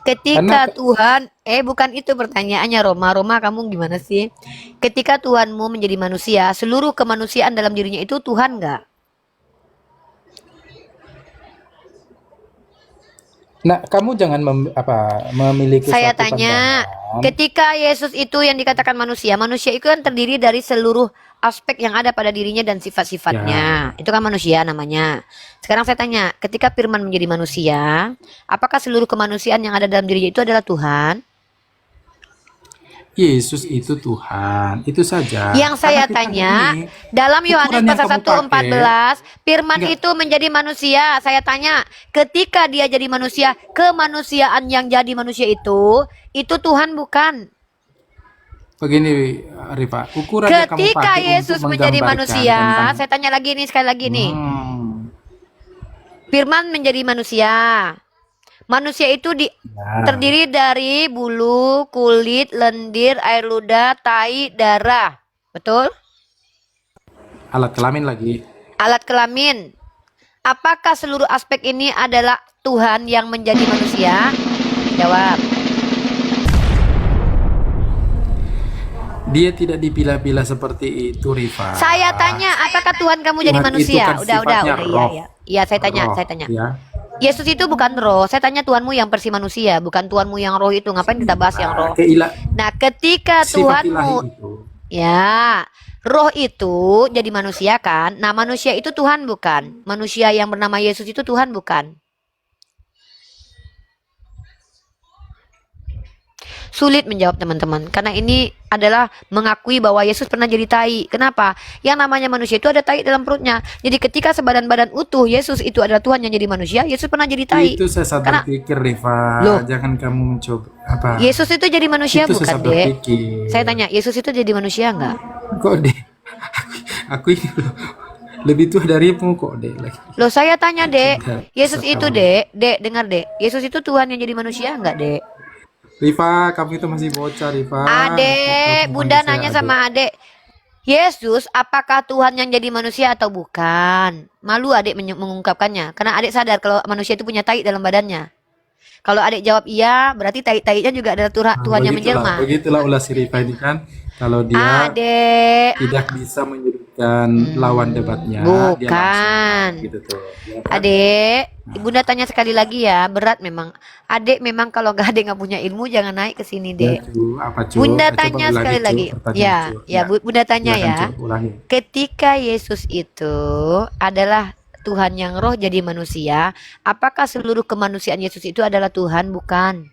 ketika Tuhan, bukan itu pertanyaannya Roma. Roma kamu gimana sih? Ketika Tuhanmu menjadi manusia, seluruh kemanusiaan dalam dirinya itu Tuhan nggak? Nah, kamu jangan memiliki Saya suatu tanya, pandangan. ketika Yesus itu yang dikatakan manusia, manusia itu kan terdiri dari seluruh aspek yang ada pada dirinya dan sifat-sifatnya. Itu kan manusia namanya. Sekarang saya tanya, ketika firman menjadi manusia, apakah seluruh kemanusiaan yang ada dalam dirinya itu adalah Tuhan? Yesus itu Tuhan, itu saja. Yang saya Karena kita tanya, ini, dalam Yohanes ukuran yang pasal kamu 1:14, firman Enggak. itu menjadi manusia. Saya tanya, ketika dia jadi manusia, kemanusiaan yang jadi manusia itu Tuhan bukan? Begini, Rifa, ukuran yang kamu Ketika pakai Yesus untuk menjadi menggambarkan manusia, tentang saya tanya lagi nih, sekali lagi nih. Hmm, Firman menjadi manusia. Manusia itu terdiri dari bulu, kulit, lendir, air ludah, tai, darah. Betul? alat kelamin lagi. Alat kelamin. Apakah seluruh aspek ini adalah Tuhan yang menjadi manusia? Jawab. Dia tidak dipilah-pilah seperti itu, Rifa. Saya tanya, apakah Tuhan kamu jadi Tuhan itu manusia? kan Udah, sifatnya iya, roh. iya. Iya, saya tanya. Ya. Yesus itu bukan roh. Saya tanya Tuhanmu yang versi manusia, bukan Tuhanmu yang roh itu. Ngapain kita bahas yang roh? Nah, ketika Sifat ilahi Tuhanmu, itu. ya, roh itu jadi manusia kan? Nah, manusia itu Tuhan bukan? Manusia yang bernama Yesus itu Tuhan bukan? Sulit menjawab teman-teman, karena ini adalah mengakui bahwa Yesus pernah jadi tai. Kenapa? Yang namanya manusia itu ada tai dalam perutnya. Jadi ketika sebadan-badan utuh Yesus itu adalah Tuhan yang jadi manusia, Yesus pernah jadi tai. Itu sesat berpikir, Rifa. Loh. Jangan kamu mencoba apa? Yesus itu jadi manusia Itu bukan, sesat Dek? berpikir. Saya tanya, Yesus itu jadi manusia nggak? Kok, Dek? Aku ini lebih tua darimu kok, Dek. Loh, saya tanya, Dek. Tidak, Yesus sesat itu, kamu. Dek, dengar, Dek. Yesus itu Tuhan yang jadi manusia nggak, Dek? Rifa, kamu itu masih bocah, Rifa. Adek, Kamu Bunda panggil saya nanya adek. sama adek, Yesus apakah Tuhan yang jadi manusia atau bukan? Malu adek mengungkapkannya, karena adek sadar kalau manusia itu punya tai dalam badannya. Kalau adek jawab iya, berarti tai-tainya juga adalah Tuhan yang menjelma. Begitulah ulah si Rifa ini kan. Kalau dia Adek, tidak bisa menyebutkan lawan debatnya, dia bukan. langsung gitu tuh. Ya kan? Adek, Bunda tanya sekali lagi ya, berat memang. Adek memang kalau gak adek nggak punya ilmu jangan naik ke sini, Ya, Dek. Cu. Apa, Cu? Bunda Coba tanya ulangi, sekali Cu, lagi. pertanyaan, Cu. Ya, Bunda tanya Silakan, ya. Cu, ulangi. Ketika Yesus itu adalah Tuhan yang roh jadi manusia, apakah seluruh kemanusiaan Yesus itu adalah Tuhan? Bukan.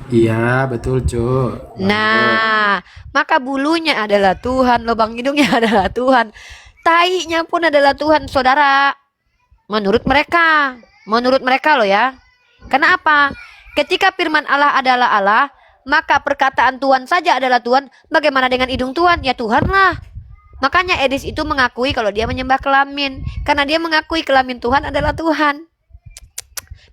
Iya, betul, Cu. Nah, maka bulunya adalah Tuhan, lubang hidungnya adalah Tuhan, tainya pun adalah Tuhan, saudara. Menurut mereka loh ya. Karena apa? Ketika firman Allah adalah Allah, maka perkataan Tuhan saja adalah Tuhan. Bagaimana dengan hidung Tuhan? Ya Tuhan lah. Makanya Edis itu mengakui kalau dia menyembah kelamin, karena dia mengakui kelamin Tuhan adalah Tuhan.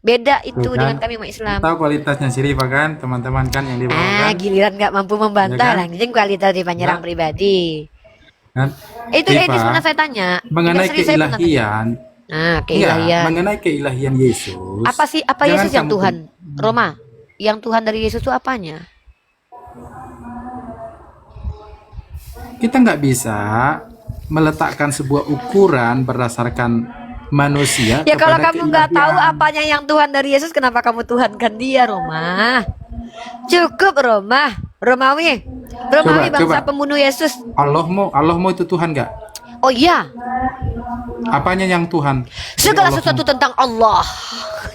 Beda itu Tuh kan, dengan kami umat Islam. tahu kualitasnya si Rifa kan, teman-teman kan yang di bawah kan. Giliran nggak mampu membantah, Ya kan? langsung kualitas di penyerang Nah. pribadi. Kan? Itu Rifa, Edis pernah saya tanya. mengenai Tidak serius saya pernah tanya. keilahian, Nah, enggak, keilahian. mengenai keilahian Yesus. Apa sih? Apa jangan Yesus yang kamu- Tuhan? Roma, yang Tuhan dari Yesus itu apanya? Kita nggak bisa meletakkan sebuah ukuran berdasarkan manusia. Ya kalau kepada kamu nggak tahu keilahian. apanya yang Tuhan dari Yesus, kenapa kamu Tuhankan dia, Roma? Cukup, Roma. Romawi, Romawi bangsa coba. pembunuh Yesus. Allahmu itu Tuhan nggak? Oh iya, Apanya yang Tuhan? Jadi segala Allahmu. sesuatu tentang Allah.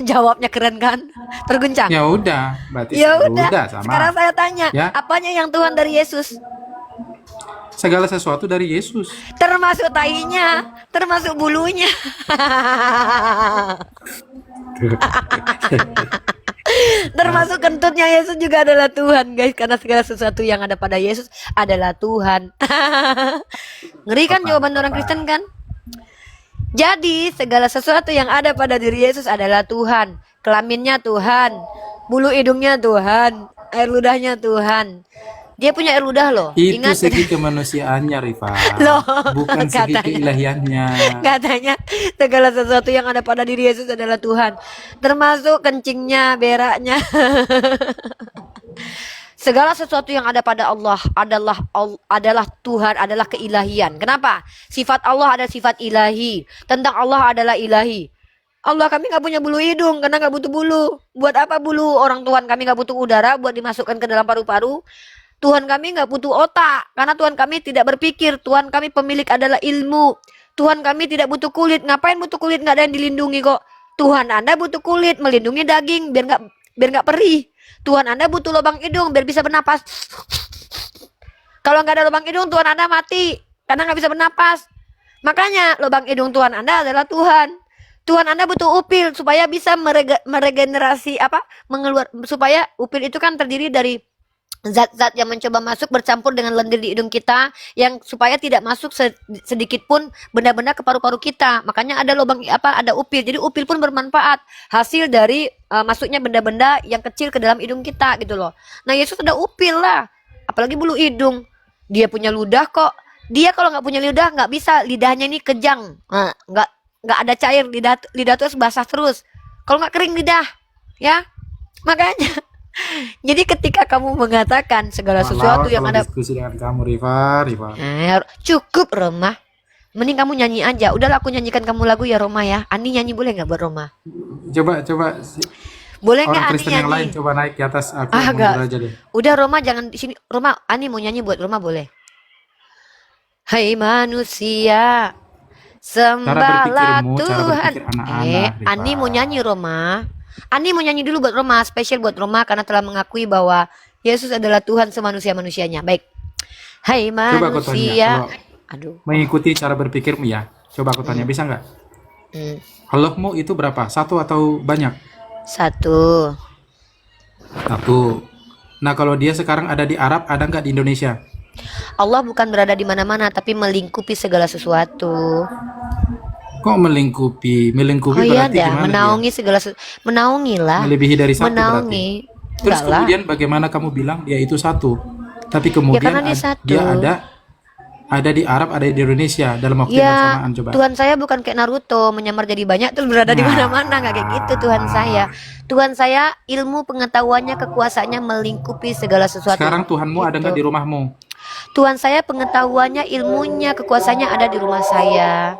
Jawabnya keren kan? Terguncang. Ya udah, berarti Ya udah. sama. Sekarang saya tanya, Ya. apanya yang Tuhan dari Yesus? Segala sesuatu dari Yesus. Termasuk tainya, termasuk bulunya. Termasuk kentutnya Yesus juga adalah Tuhan, guys, karena segala sesuatu yang ada pada Yesus adalah Tuhan. Ngeri kan jawaban orang Kristen kan? Jadi segala sesuatu yang ada pada diri Yesus adalah Tuhan. Kelaminnya Tuhan, bulu hidungnya Tuhan, air ludahnya Tuhan. Dia punya air ludah loh. Itu Ingat segi kemanusiaannya, Rifa. Loh, Bukan segi katanya. keilahiannya. katanya segala sesuatu yang ada pada diri Yesus adalah Tuhan, termasuk kencingnya, beraknya. Segala sesuatu yang ada pada Allah adalah Tuhan, adalah keilahian. Kenapa? Sifat Allah adalah sifat ilahi. Tentang Allah adalah ilahi. Allah, kami nggak punya bulu hidung karena nggak butuh bulu. Buat apa bulu? Orang Tuhan kami nggak butuh udara buat dimasukkan ke dalam paru-paru. Tuhan kami nggak butuh otak karena Tuhan kami tidak berpikir. Tuhan kami pemilik adalah ilmu. Tuhan kami tidak butuh kulit. Ngapain butuh kulit? Nggak ada yang dilindungi kok. Tuhan Anda butuh kulit melindungi daging biar nggak perih. Tuhan Anda butuh lubang hidung biar bisa bernapas. Kalau nggak ada lubang hidung, Tuhan Anda mati karena nggak bisa bernapas. Makanya lubang hidung Tuhan Anda adalah Tuhan. Tuhan Anda butuh upil supaya bisa meregenerasi supaya upil itu kan terdiri dari zat-zat yang mencoba masuk bercampur dengan lendir di hidung kita yang supaya tidak masuk sedikit pun benda-benda ke paru-paru kita. Makanya ada lubang ada upil. Jadi upil pun bermanfaat hasil dari masuknya benda-benda yang kecil ke dalam hidung kita gitu loh. Nah, Yesus ada upil lah. Apalagi bulu hidung. Dia punya ludah kok. Dia kalau nggak punya ludah nggak bisa, lidahnya ini kejang. Nah, nggak ada cair, lidah terus basah terus. Kalau nggak kering lidah, ya. Makanya jadi ketika kamu mengatakan segala sesuatu yang kalau ada diskusi dengan kamu, Rifa. cukup Roma, mending kamu nyanyi aja. Udahlah, aku nyanyikan kamu lagu ya Roma ya. Ani nyanyi boleh nggak buat Roma? Coba Boleh orang nggak Ani Kristen yang lain nyanyi? coba naik ke atas, aku Ah, mundur nggak. aja deh. Udah Roma jangan di sini. Roma, Ani mau nyanyi buat Roma boleh? Hai manusia, sembahlah berpikirmu, cara Tuhan. berpikir anak-anak, Rifa. Ani mau nyanyi Roma. Ani mau nyanyi dulu buat Roma, spesial buat Roma karena telah mengakui bahwa Yesus adalah Tuhan semanusia-manusianya. Baik. Hai Coba aku tanya, manusia. kalau Aduh. mengikuti cara berpikirmu ya. Coba aku tanya, bisa nggak? Hmm. Allahmu itu berapa? Satu atau banyak? Satu. Satu. Nah, kalau dia sekarang ada di Arab, ada nggak di Indonesia? Allah bukan berada di mana-mana tapi melingkupi segala sesuatu. Kok melingkupi? Melingkupi Oh iya berarti dah, gimana menaungi segala menaungi dia? lah. Melebihi dari satu Menaungi. berarti. Terus Enggak lah. kemudian bagaimana kamu bilang dia itu satu? Tapi kemudian karena dia satu. dia ada di Arab, ada di Indonesia dalam waktu yang Ya, bersamaan. Coba. Tuhan saya bukan kayak Naruto menyamar jadi banyak terus berada di Nah. mana-mana, nggak kayak gitu Tuhan saya. Tuhan saya ilmu pengetahuannya, kekuasaannya melingkupi segala sesuatu. Sekarang Tuhanmu ada nggak di rumahmu? Tuhan saya pengetahuannya, ilmunya, kekuasaannya ada di rumah saya.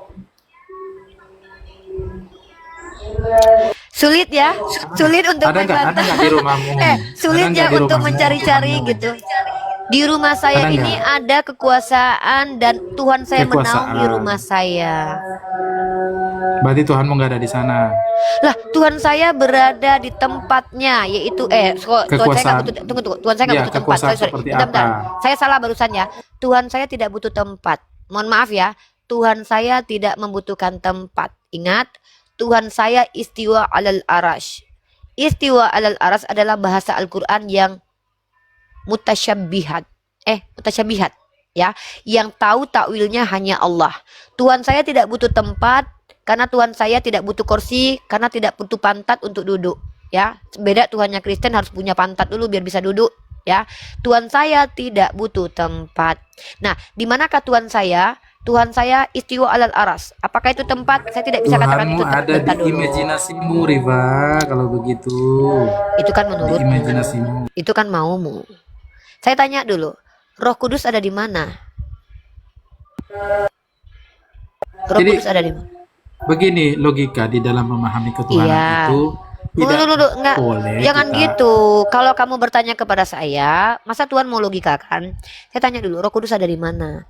Sulit ya, sulit untuk Ada nggak di rumahmu? sulit Ada ya nggak di untuk rumahmu? mencari-cari gitu. Di rumah saya Ada ini ada kekuasaan dan Tuhan saya menaungi Kekuasaan. rumah saya. Berarti Tuhanmu nggak ada di sana. Lah, Tuhan saya berada di tempatnya, yaitu Tuhan saya nggak Kekuasaan. butuh, tunggu, Tuhan saya nggak Iya, butuh tempat. kekuasaan seperti Bentar. apa? Saya salah barusan ya. Tuhan saya tidak butuh tempat. Mohon maaf ya. Tuhan saya tidak membutuhkan tempat. Ingat, Tuhan saya istiwa alal arash. Istiwa alal arash adalah bahasa Al-Quran yang mutasyabihat ya, yang tahu takwilnya hanya Allah. Tuhan saya tidak butuh tempat karena Tuhan saya tidak butuh kursi, karena tidak butuh pantat untuk duduk ya. Beda Tuhannya Kristen harus punya pantat dulu biar bisa duduk ya. Tuhan saya tidak butuh tempat. Nah, di manakah Tuhan saya? Tuhan saya istiwa alal aras. Apakah itu tempat? Saya tidak bisa katakan Tuhanmu itu ada tempat di imajinasimu, Riva. Kalau begitu, Itu kan di menurutmu. imajinasimu. Itu kan maumu. Saya tanya dulu, Roh Kudus ada di mana? Roh Jadi, Kudus ada di mana? Begini logika di dalam memahami ketuhanan Iya. itu, Dulu, enggak. boleh Jangan kita. gitu. Kalau kamu bertanya kepada saya, masa Tuhan mau logikakan? Saya tanya dulu, Roh Kudus ada di mana?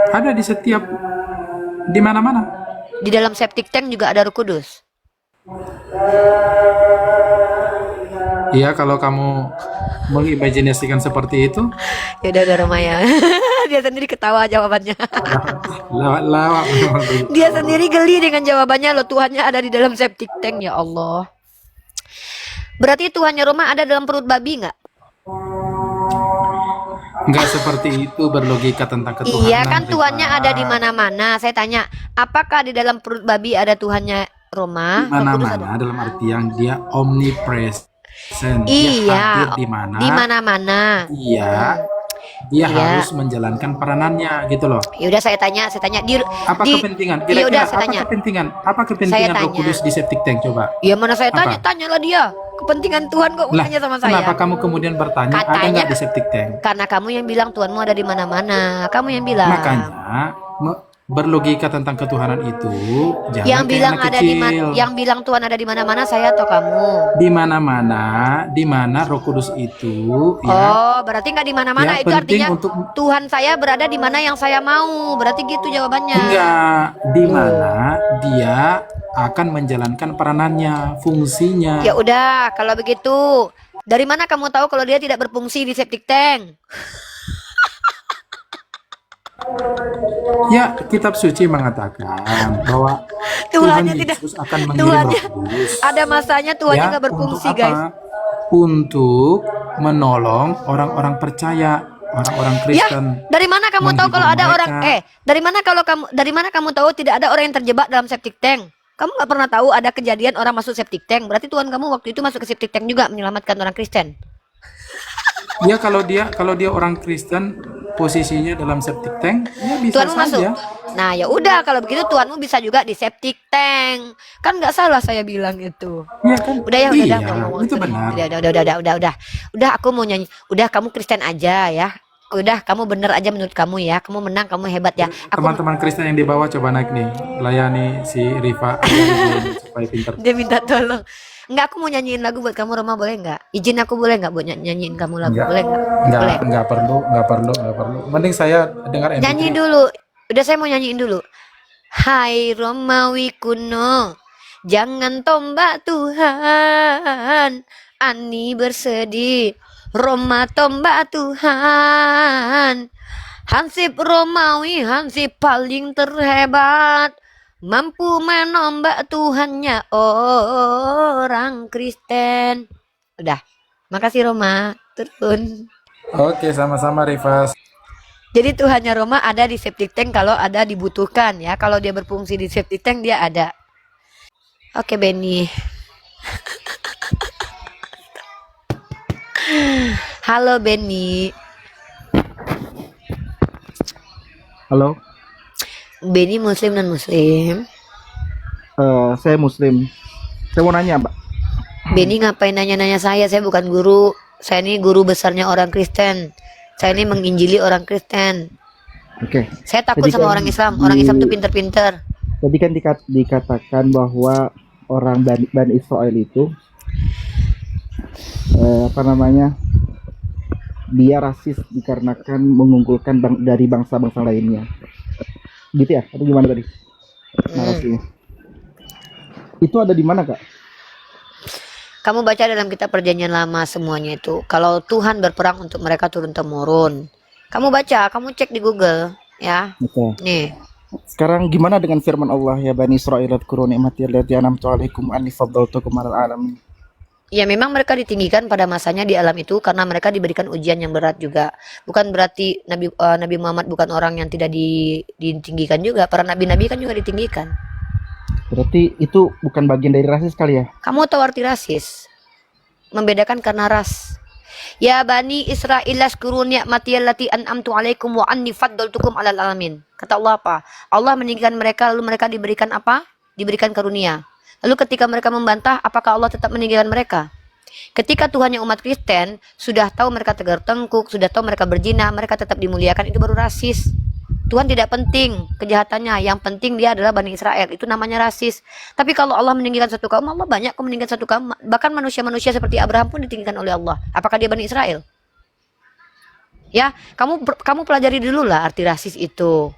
Ada di mana-mana. Di dalam septic tank juga ada Roh Kudus. Iya, kalau kamu mengimajinasikan seperti itu, Ya udah Roma ya. Dia sendiri ketawa jawabannya. lawak memang begitu. Dia sendiri geli dengan jawabannya. Loh, Tuhannya ada di dalam septic tank, ya Allah. Berarti Tuhannya Roma ada dalam perut babi nggak? Nggak seperti itu berlogika tentang ketuhanan. Iya kan, Tuhannya Rifat. ada di mana-mana. Saya tanya, apakah di dalam perut babi ada Tuhannya Roma? Di Roh Kudus ada? mana-mana dalam artian dia omnipresent. Dia Iya, hadir di mana? di mana-mana. Iya, dia Iya. harus menjalankan peranannya gitu loh. Ya udah saya tanya di Apa di kepentingan? ya udah Kira-kira saya tanya. apa kepentingan Saya Roh tanya. Kudus di septic tank coba? Ya mana saya Apa? tanya, tanyalah dia. Kepentingan Tuhan kok Lah, tanya sama saya. kenapa kamu kemudian bertanya ada Katanya- nggak di septic tank? Karena kamu yang bilang Tuhanmu ada di mana-mana. Kamu yang bilang. Makanya berlogika tentang ketuhanan itu jangan yang kayak bilang anak ada di kecil. yang bilang Tuhan ada di mana-mana saya atau kamu? Di mana Roh Kudus itu ya Oh, berarti nggak di mana-mana. ya Itu penting artinya untuk Tuhan saya berada di mana yang saya mau. Berarti gitu jawabannya. enggak di mana dia akan menjalankan peranannya, fungsinya. Ya udah, kalau begitu, dari mana kamu tahu kalau dia tidak berfungsi di septic tank? Ya, kitab suci mengatakan bahwa Tuhan Tuhannya tidak- Yesus akan mengirim Tuhannya Roh Kudus. ada masanya Tuhannya nggak berfungsi, untuk guys. apa? Untuk menolong orang-orang percaya, orang-orang Kristen. Dari mana kamu tahu kalau ada menghibur orang mereka. dari mana kamu tahu tidak ada orang yang terjebak dalam septic tank? Kamu nggak pernah tahu ada kejadian orang masuk septic tank. Berarti Tuhan kamu waktu itu masuk ke septic tank juga menyelamatkan orang Kristen. Ya kalau dia orang Kristen posisinya dalam septic tank, ya bisa Tuhanmu masuk. saja. Nah, ya udah kalau begitu Tuhanmu bisa juga di septic tank. Kan nggak salah saya bilang itu. Ya kan? Udah ya, Iya, udah. itu benar. Udah. Udah, aku mau nyanyi. Udah, kamu Kristen aja ya. Udah, kamu bener aja menurut kamu ya. Kamu menang, kamu hebat ya. Aku Teman-teman Kristen yang di bawah coba naik nih, layani si Rifa supaya pintar. dia minta tolong. Enggak, aku mau nyanyiin lagu buat kamu, Roma, boleh nggak? Izin aku boleh nggak buat nyanyiin kamu lagu? Boleh nggak? Boleh. Enggak perlu. Mending saya dengar MP3. Nyanyi dulu. Udah, saya mau nyanyiin dulu. Hai Romawi kuno, jangan tombak Tuhan. Ani bersedih, Roma tombak Tuhan. Hansip Romawi, Hansip paling terhebat, mampu menombak Tuhannya orang Kristen. Udah, makasih Roma. Turun. Oke, sama-sama Rifa. Jadi Tuhannya Roma ada di septic tank kalau ada dibutuhkan ya. Kalau dia berfungsi di septic tank dia ada. Oke Benny. Halo Benny. Halo, Benny Muslim dan Muslim. saya Muslim. Saya mau nanya, Mbak. Benny ngapain nanya-nanya saya? Saya bukan guru. Saya ini guru besarnya orang Kristen. Saya ini menginjili orang Kristen. Oke. Saya takut Jadi sama kan orang Islam. Orang Islam di- tuh pinter-pinter. Tadi kan dikatakan bahwa orang Bani Israel itu dia rasis dikarenakan mengunggulkan dari bangsa-bangsa lainnya. Gitu ya? Atau gimana tadi narasinya? Itu ada di mana, Kak? Kamu baca dalam kitab perjanjian lama semuanya itu. Kalau Tuhan berperang untuk mereka turun temurun. Kamu baca, kamu cek di Google ya. Oke. Nih. Sekarang gimana dengan firman Allah, ya Bani Israel adkuru ni'mati allati an'amtu 'alaikum anni faddaltukum 'alal 'alamin. Ya memang mereka ditinggikan pada masanya di alam itu karena mereka diberikan ujian yang berat juga. Bukan berarti Nabi Muhammad bukan orang yang tidak ditinggikan juga. Para nabi-nabi kan juga ditinggikan. Berarti itu bukan bagian dari rasis kali ya? Kamu tahu arti rasis? Membedakan karena ras. Ya Bani Israel azkuru ni'mati allati an'amtu 'alaikum wa anni faddaltukum 'alal alamin. Kata Allah apa? Allah meninggikan mereka lalu mereka diberikan apa? Diberikan karunia. Lalu ketika mereka membantah, apakah Allah tetap meninggikan mereka? Ketika Tuhannya umat Kristen sudah tahu mereka tegar tengkuk, sudah tahu mereka berzina, mereka tetap dimuliakan, itu baru rasis. Tuhan tidak penting kejahatannya, yang penting dia adalah Bani Israel. Itu namanya rasis. Tapi kalau Allah meninggikan satu kaum, Allah banyak kok meninggikan satu kaum. Bahkan manusia-manusia seperti Abraham pun ditinggikan oleh Allah. Apakah dia Bani Israel? Ya, kamu pelajari dulu lah arti rasis itu.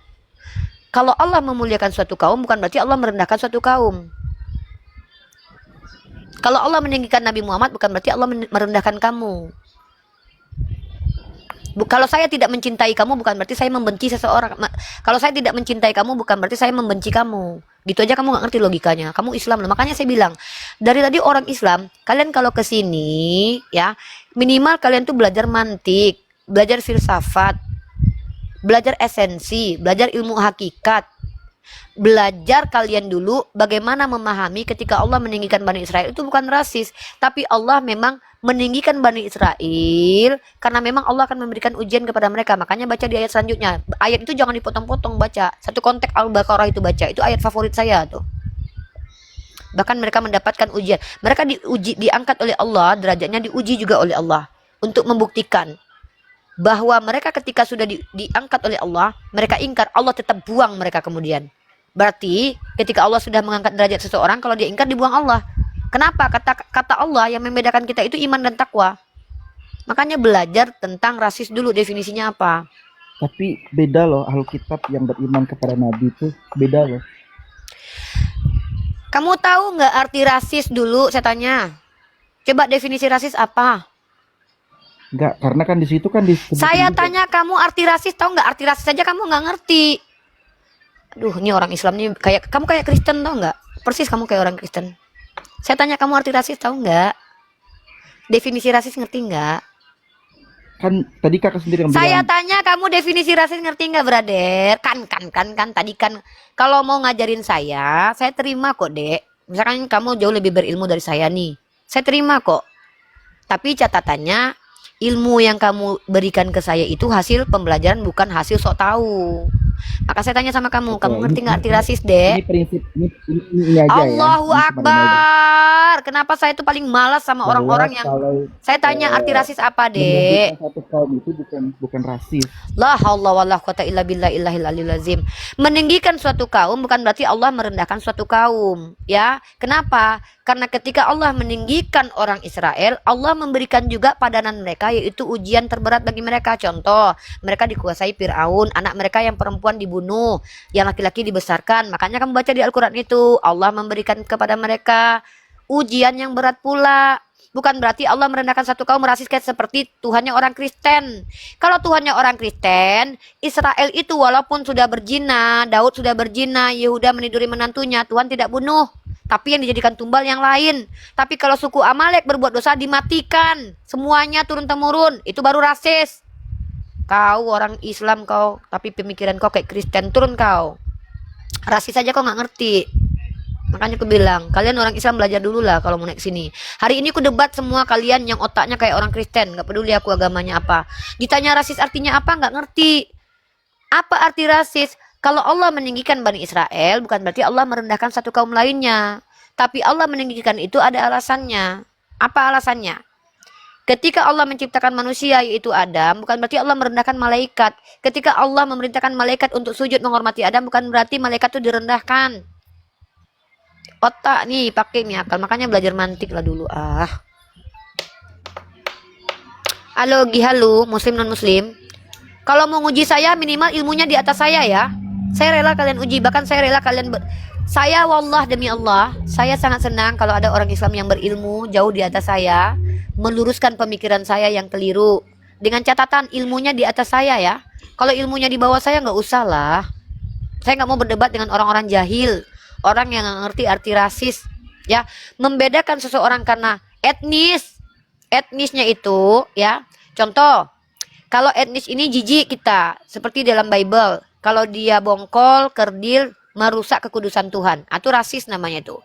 Kalau Allah memuliakan suatu kaum, bukan berarti Allah merendahkan suatu kaum. Kalau Allah meninggikan Nabi Muhammad, bukan berarti Allah merendahkan kamu. Kalau saya tidak mencintai kamu, bukan berarti saya membenci seseorang. Kalau saya tidak mencintai kamu, bukan berarti saya membenci kamu. Gitu aja kamu nggak ngerti logikanya. Kamu Islam loh. Makanya saya bilang, dari tadi orang Islam, kalian kalau ke sini, ya minimal kalian tuh belajar mantik, belajar filsafat, belajar esensi, belajar ilmu hakikat. Belajar kalian dulu bagaimana memahami ketika Allah meninggikan Bani Israel itu bukan rasis, tapi Allah memang meninggikan Bani Israel karena memang Allah akan memberikan ujian kepada mereka. Makanya baca di ayat selanjutnya. Ayat itu jangan dipotong-potong, baca. Satu konteks Al-Baqarah itu baca. Itu ayat favorit saya tuh. Bahkan mereka mendapatkan ujian. Mereka diangkat oleh Allah, derajatnya diuji juga oleh Allah untuk membuktikan bahwa mereka ketika sudah diangkat oleh Allah, mereka ingkar, Allah tetap buang mereka kemudian. Berarti ketika Allah sudah mengangkat derajat seseorang, kalau dia ingkar dibuang Allah. Kenapa? Kata Allah yang membedakan kita itu iman dan takwa. Makanya belajar tentang rasis dulu, definisinya apa. Tapi beda loh, Alkitab yang beriman kepada Nabi itu beda loh. Kamu tahu nggak arti rasis dulu? Saya tanya. Coba definisi rasis apa? Enggak, karena kan di situ kan Saya tanya kamu arti rasis, tahu nggak arti rasis saja kamu nggak ngerti. Aduh, ini orang Islam nih kamu kayak Kristen, tau nggak? Persis kamu kayak orang Kristen. Saya tanya kamu arti rasis tahu nggak? Definisi rasis ngerti nggak? Kan tadi kakak sendiri yang Saya bilang. tanya kamu definisi rasis ngerti nggak, brother? Kan tadi kan kalau mau ngajarin saya terima kok, Dek. Misalkan kamu jauh lebih berilmu dari saya nih. Saya terima kok. Tapi catatannya ilmu yang kamu berikan ke saya itu hasil pembelajaran, bukan hasil sok tahu. Maka saya tanya sama kamu, kamu ngerti nggak arti rasis, Dek? Ini prinsip ini aja Allahu ya. Akbar. Kenapa saya itu paling malas sama orang-orang yang saya tanya arti rasis apa, Dek? Satu kaum itu bukan rasis. La haula wala quwata illa billahil aliyil azim. Meninggikan suatu kaum bukan berarti Allah merendahkan suatu kaum, ya. Kenapa? Karena ketika Allah meninggikan orang Israel, Allah memberikan juga padanan mereka, yaitu ujian terberat bagi mereka. Contoh, mereka dikuasai Fir'aun, anak mereka yang perempuan dibunuh, yang laki-laki dibesarkan. Makanya kamu baca di Al-Quran itu, Allah memberikan kepada mereka ujian yang berat pula. Bukan berarti Allah merendahkan satu kaum rasis kayak seperti Tuhannya orang Kristen. Kalau Tuhannya orang Kristen, Israel itu walaupun sudah berzina, Daud sudah berzina, Yehuda meniduri menantunya, Tuhan tidak bunuh. Tapi yang dijadikan tumbal yang lain. Tapi kalau suku Amalek berbuat dosa dimatikan. Semuanya turun-temurun. Itu baru rasis. Kau orang Islam kau, tapi pemikiran kau kayak Kristen, turun kau. Rasis saja kau nggak ngerti. Makanya aku bilang, kalian orang Islam belajar dulu lah kalau mau naik sini. Hari ini aku debat semua kalian yang otaknya kayak orang Kristen, nggak peduli aku agamanya apa. Ditanya rasis artinya apa, nggak ngerti. Apa arti rasis? Kalau Allah meninggikan Bani Israel, bukan berarti Allah merendahkan satu kaum lainnya. Tapi Allah meninggikan itu ada alasannya. Apa alasannya? Ketika Allah menciptakan manusia yaitu Adam, bukan berarti Allah merendahkan malaikat. Ketika Allah memerintahkan malaikat untuk sujud menghormati Adam, bukan berarti malaikat itu direndahkan. Otak nih pakai nih akal, makanya belajar mantik lah dulu. Halo Gihalu, muslim non muslim. Kalau mau nguji saya minimal ilmunya di atas saya ya. Saya rela kalian uji, bahkan saya rela kalian saya wallah demi Allah, saya sangat senang kalau ada orang Islam yang berilmu jauh di atas saya, meluruskan pemikiran saya yang keliru. Dengan catatan ilmunya di atas saya ya. Kalau ilmunya di bawah saya nggak usah lah. Saya nggak mau berdebat dengan orang-orang jahil. Orang yang nggak ngerti arti rasis, ya, membedakan seseorang karena etnisnya itu, ya. Contoh, kalau etnis ini jijik kita, seperti dalam Bible, kalau dia bongkol, kerdil, merusak kekudusan Tuhan, itu rasis namanya itu.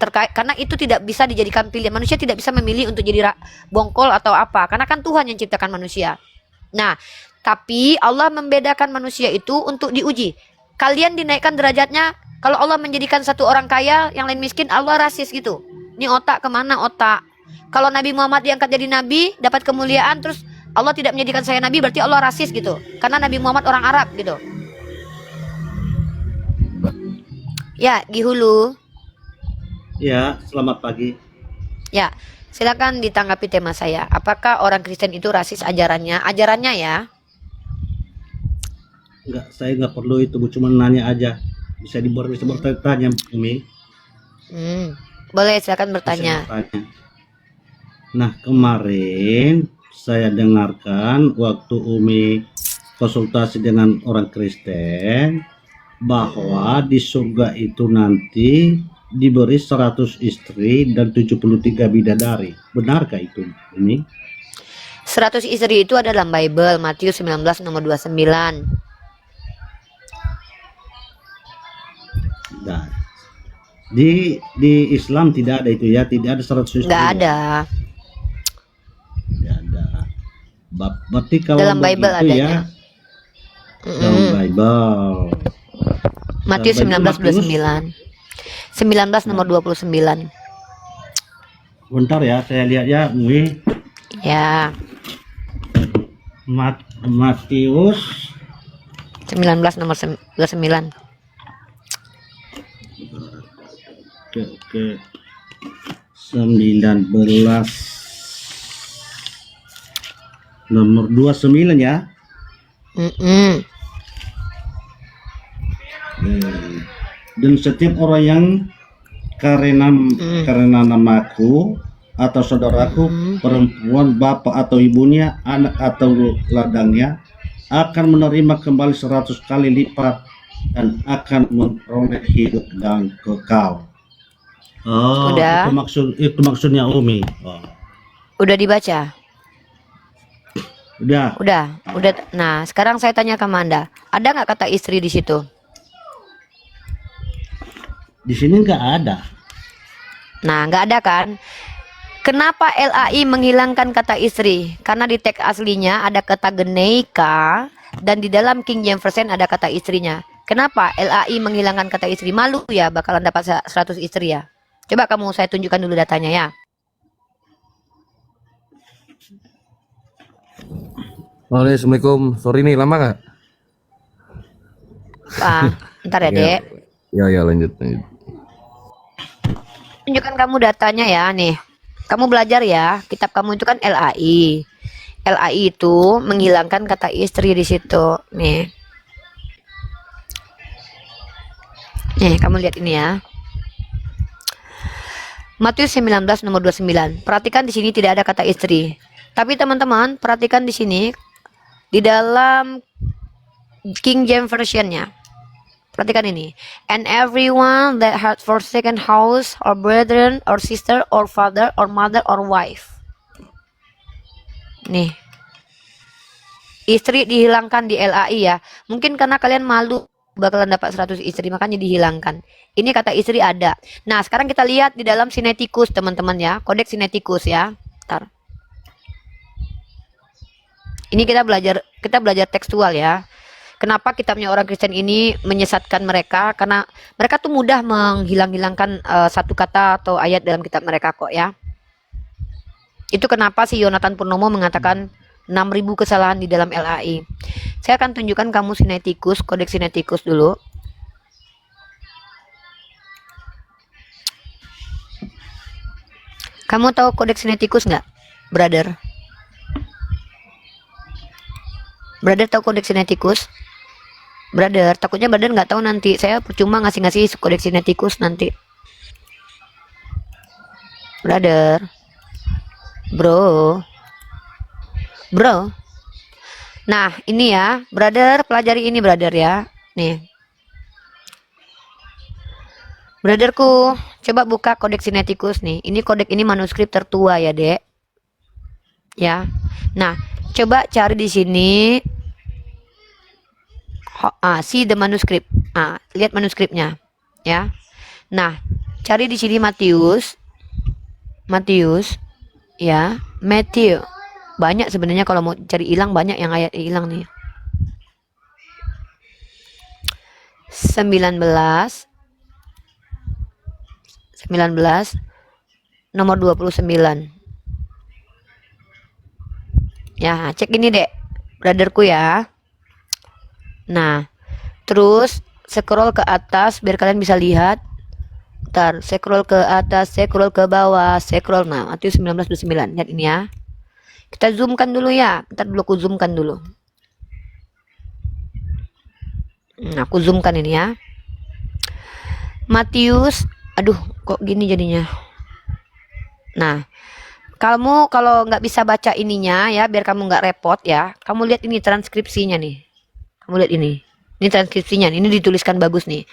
Karena itu tidak bisa dijadikan pilihan. Manusia tidak bisa memilih untuk jadi bongkol atau apa, karena kan Tuhan yang ciptakan manusia. Nah, tapi Allah membedakan manusia itu untuk diuji. Kalian dinaikkan derajatnya. Kalau Allah menjadikan satu orang kaya, yang lain miskin, Allah rasis gitu. Ini otak kemana otak? Kalau Nabi Muhammad diangkat jadi Nabi, dapat kemuliaan, terus Allah tidak menjadikan saya Nabi, berarti Allah rasis gitu. Karena Nabi Muhammad orang Arab gitu. Ya, di Hulu. Ya, selamat pagi. Ya, silakan ditanggapi tema saya. Apakah orang Kristen itu rasis ajarannya? Ajarannya ya. Enggak, saya nggak perlu itu, Bu. Cuma nanya aja. Bisa bertanya, Umi. Boleh, silakan Bisa bertanya. bertanya. Nah, kemarin saya dengarkan waktu Umi konsultasi dengan orang Kristen bahwa di surga itu nanti diberi 100 istri dan 73 bidadari. Benarkah itu, Umi? 100 istri itu ada dalam Bible, Matius 19 nomor 29. Nah, di Islam tidak ada itu ya, tidak ada 100 istri. Nggak ada. Tidak ada. Berarti kalau Dalam Bible begitu adanya. ya, dalam Bible. Matius Dalam 19 Bible, 29. 19 nomor 29. Bentar ya, saya lihat ya, Umi. Ya, Matius 19 nomor 29. ke 19 nomor 29 ya. Dan setiap orang yang karena namaku atau saudaraku, perempuan, bapak atau ibunya, anak atau ladangnya akan menerima kembali 100 kali lipat dan akan memperoleh hidup yang kekal. Oh, Udah. itu maksudnya Umi. Oh, Udah dibaca? udah. Udah. Nah, sekarang saya tanya ke Amanda. Ada nggak kata istri di situ? Di sini nggak ada. Nah, nggak ada kan? Kenapa LAI menghilangkan kata istri? Karena di teks aslinya ada kata geneika dan di dalam King James Version ada kata istrinya. Kenapa LAI menghilangkan kata istri? Malu ya bakalan dapat 100 istri ya. Coba saya tunjukkan dulu datanya ya. Halo, Assalamualaikum. Sorry nih, lama nggak? Ntar ya, Dek. Ya, lanjut. Tunjukkan kamu datanya ya, nih. Kamu belajar ya, kitab kamu itu kan LAI. LAI itu menghilangkan kata istri di situ. Nih, kamu lihat ini ya. Matius 19 nomor 29. Perhatikan di sini tidak ada kata istri. Tapi teman-teman, perhatikan di sini di dalam King James Version-nya. Perhatikan ini. And everyone that had forsaken house or brethren or sister or father or mother or wife. Nih. Istri dihilangkan di LAI ya. Mungkin karena kalian malu bakalan dapat 100 istri, makanya dihilangkan. Ini kata istri ada. Nah, sekarang kita lihat di dalam Sinaiticus, teman-teman ya. Kodeks Sinaiticus ya. Ntar. Ini kita belajar tekstual ya. Kenapa kitabnya orang Kristen ini menyesatkan mereka? Karena mereka tuh mudah menghilang-hilangkan satu kata atau ayat dalam kitab mereka kok ya. Itu kenapa si Yonatan Purnomo mengatakan 6.000 kesalahan di dalam LAI. Saya akan tunjukkan kamu Sinaiticus, Kodeks Sinaiticus dulu. Kamu tahu Kodeks Sinaiticus nggak, brother? Brother tahu Kodeks Sinaiticus? Brother, takutnya brother nggak tahu nanti. Saya percuma ngasih Kodeks Sinaiticus nanti. Brother. Bro. Nah, ini ya, brother, pelajari ini brother ya. Nih. Brotherku, coba buka Kodeks Sinaiticus nih. Ini kodek ini manuskrip tertua ya, Dek. Ya. Nah, coba cari di sini. See the manuscript. Lihat manuskripnya, ya. Nah, cari di sini Matius, ya, Matthew. Banyak sebenarnya kalau mau cari hilang, banyak yang ayat hilang nih. 19 nomor 29. Ya, cek ini, Dek. Brotherku ya. Nah, terus scroll ke atas biar kalian bisa lihat. Ntar scroll ke atas, scroll ke bawah, scroll. Nah, Matius 19:29. Lihat ini ya. Kita zoomkan dulu ya. Ntar dulu aku zoomkan dulu. Nah, aku zoomkan ini ya. Matius, aduh, kok gini jadinya. Nah, kamu kalau nggak bisa baca ininya ya, biar kamu nggak repot ya. Kamu lihat ini transkripsinya nih. Kamu lihat ini. Ini transkripsinya, ini dituliskan bagus nih.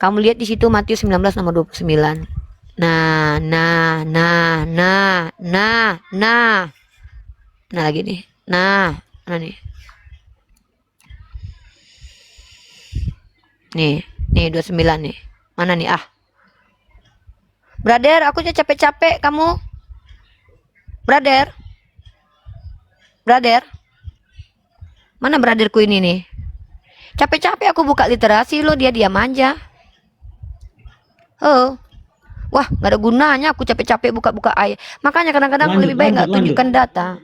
Kamu lihat di situ Matius 19 nomor 29. Nah. Nah lagi nih. Nah nih. Nih 29 nih. Mana nih Brother, aku capek-capek kamu. Brother. Mana brotherku ini nih? Capek-capek aku buka literasi lo, dia diam aja. Oh. Wah, gak ada gunanya aku capek-capek buka-buka ayat. Makanya kadang-kadang lebih baik nggak tunjukkan data.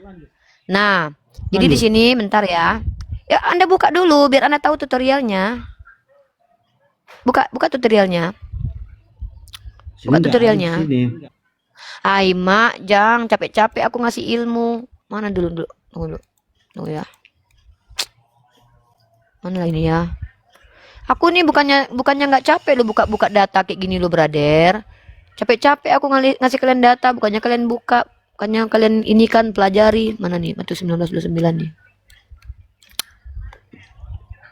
Nah, jadi di sini bentar ya. Ya, Anda buka dulu biar Anda tahu tutorialnya. Buka tutorialnya. Buka tutorialnya. Hai mak, jangan capek-capek aku ngasih ilmu. Mana dulu. Tunggu ya. Mana ini ya? Aku nih bukannya nggak capek lo buka data kayak gini lo, brother. Capek-capek aku ngasih kalian data, bukannya kalian buka, bukannya kalian ini kan pelajari. Mana nih? Matius 19:29 nih.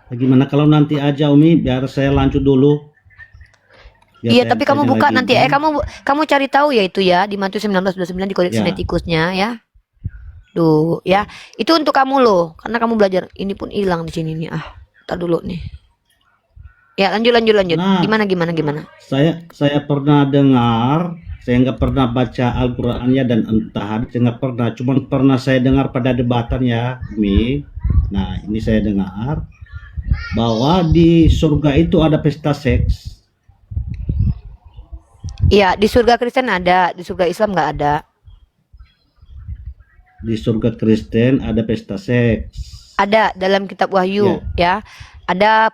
Bagaimana kalau nanti aja Umi, biar saya lanjut dulu. Iya, tapi kamu buka nanti. Kamu cari tahu ya itu ya di Matius 19:29 di kodex sinaiticusnya ya. Duh, ya. Itu untuk kamu loh, karena kamu belajar. Ini pun hilang di sini nih. Tar dulu nih. Ya, lanjut. Nah, Gimana? Saya pernah dengar, saya nggak pernah baca Al-Qur'annya dan entah, saya nggak pernah, cuman pernah saya dengar pada debatan ya, Umi. Nah, ini saya dengar bahwa di surga itu ada pesta seks. Iya, di surga Kristen ada, di surga Islam nggak ada. Di surga Kristen ada pesta seks. Ada dalam kitab Wahyu ya. Ada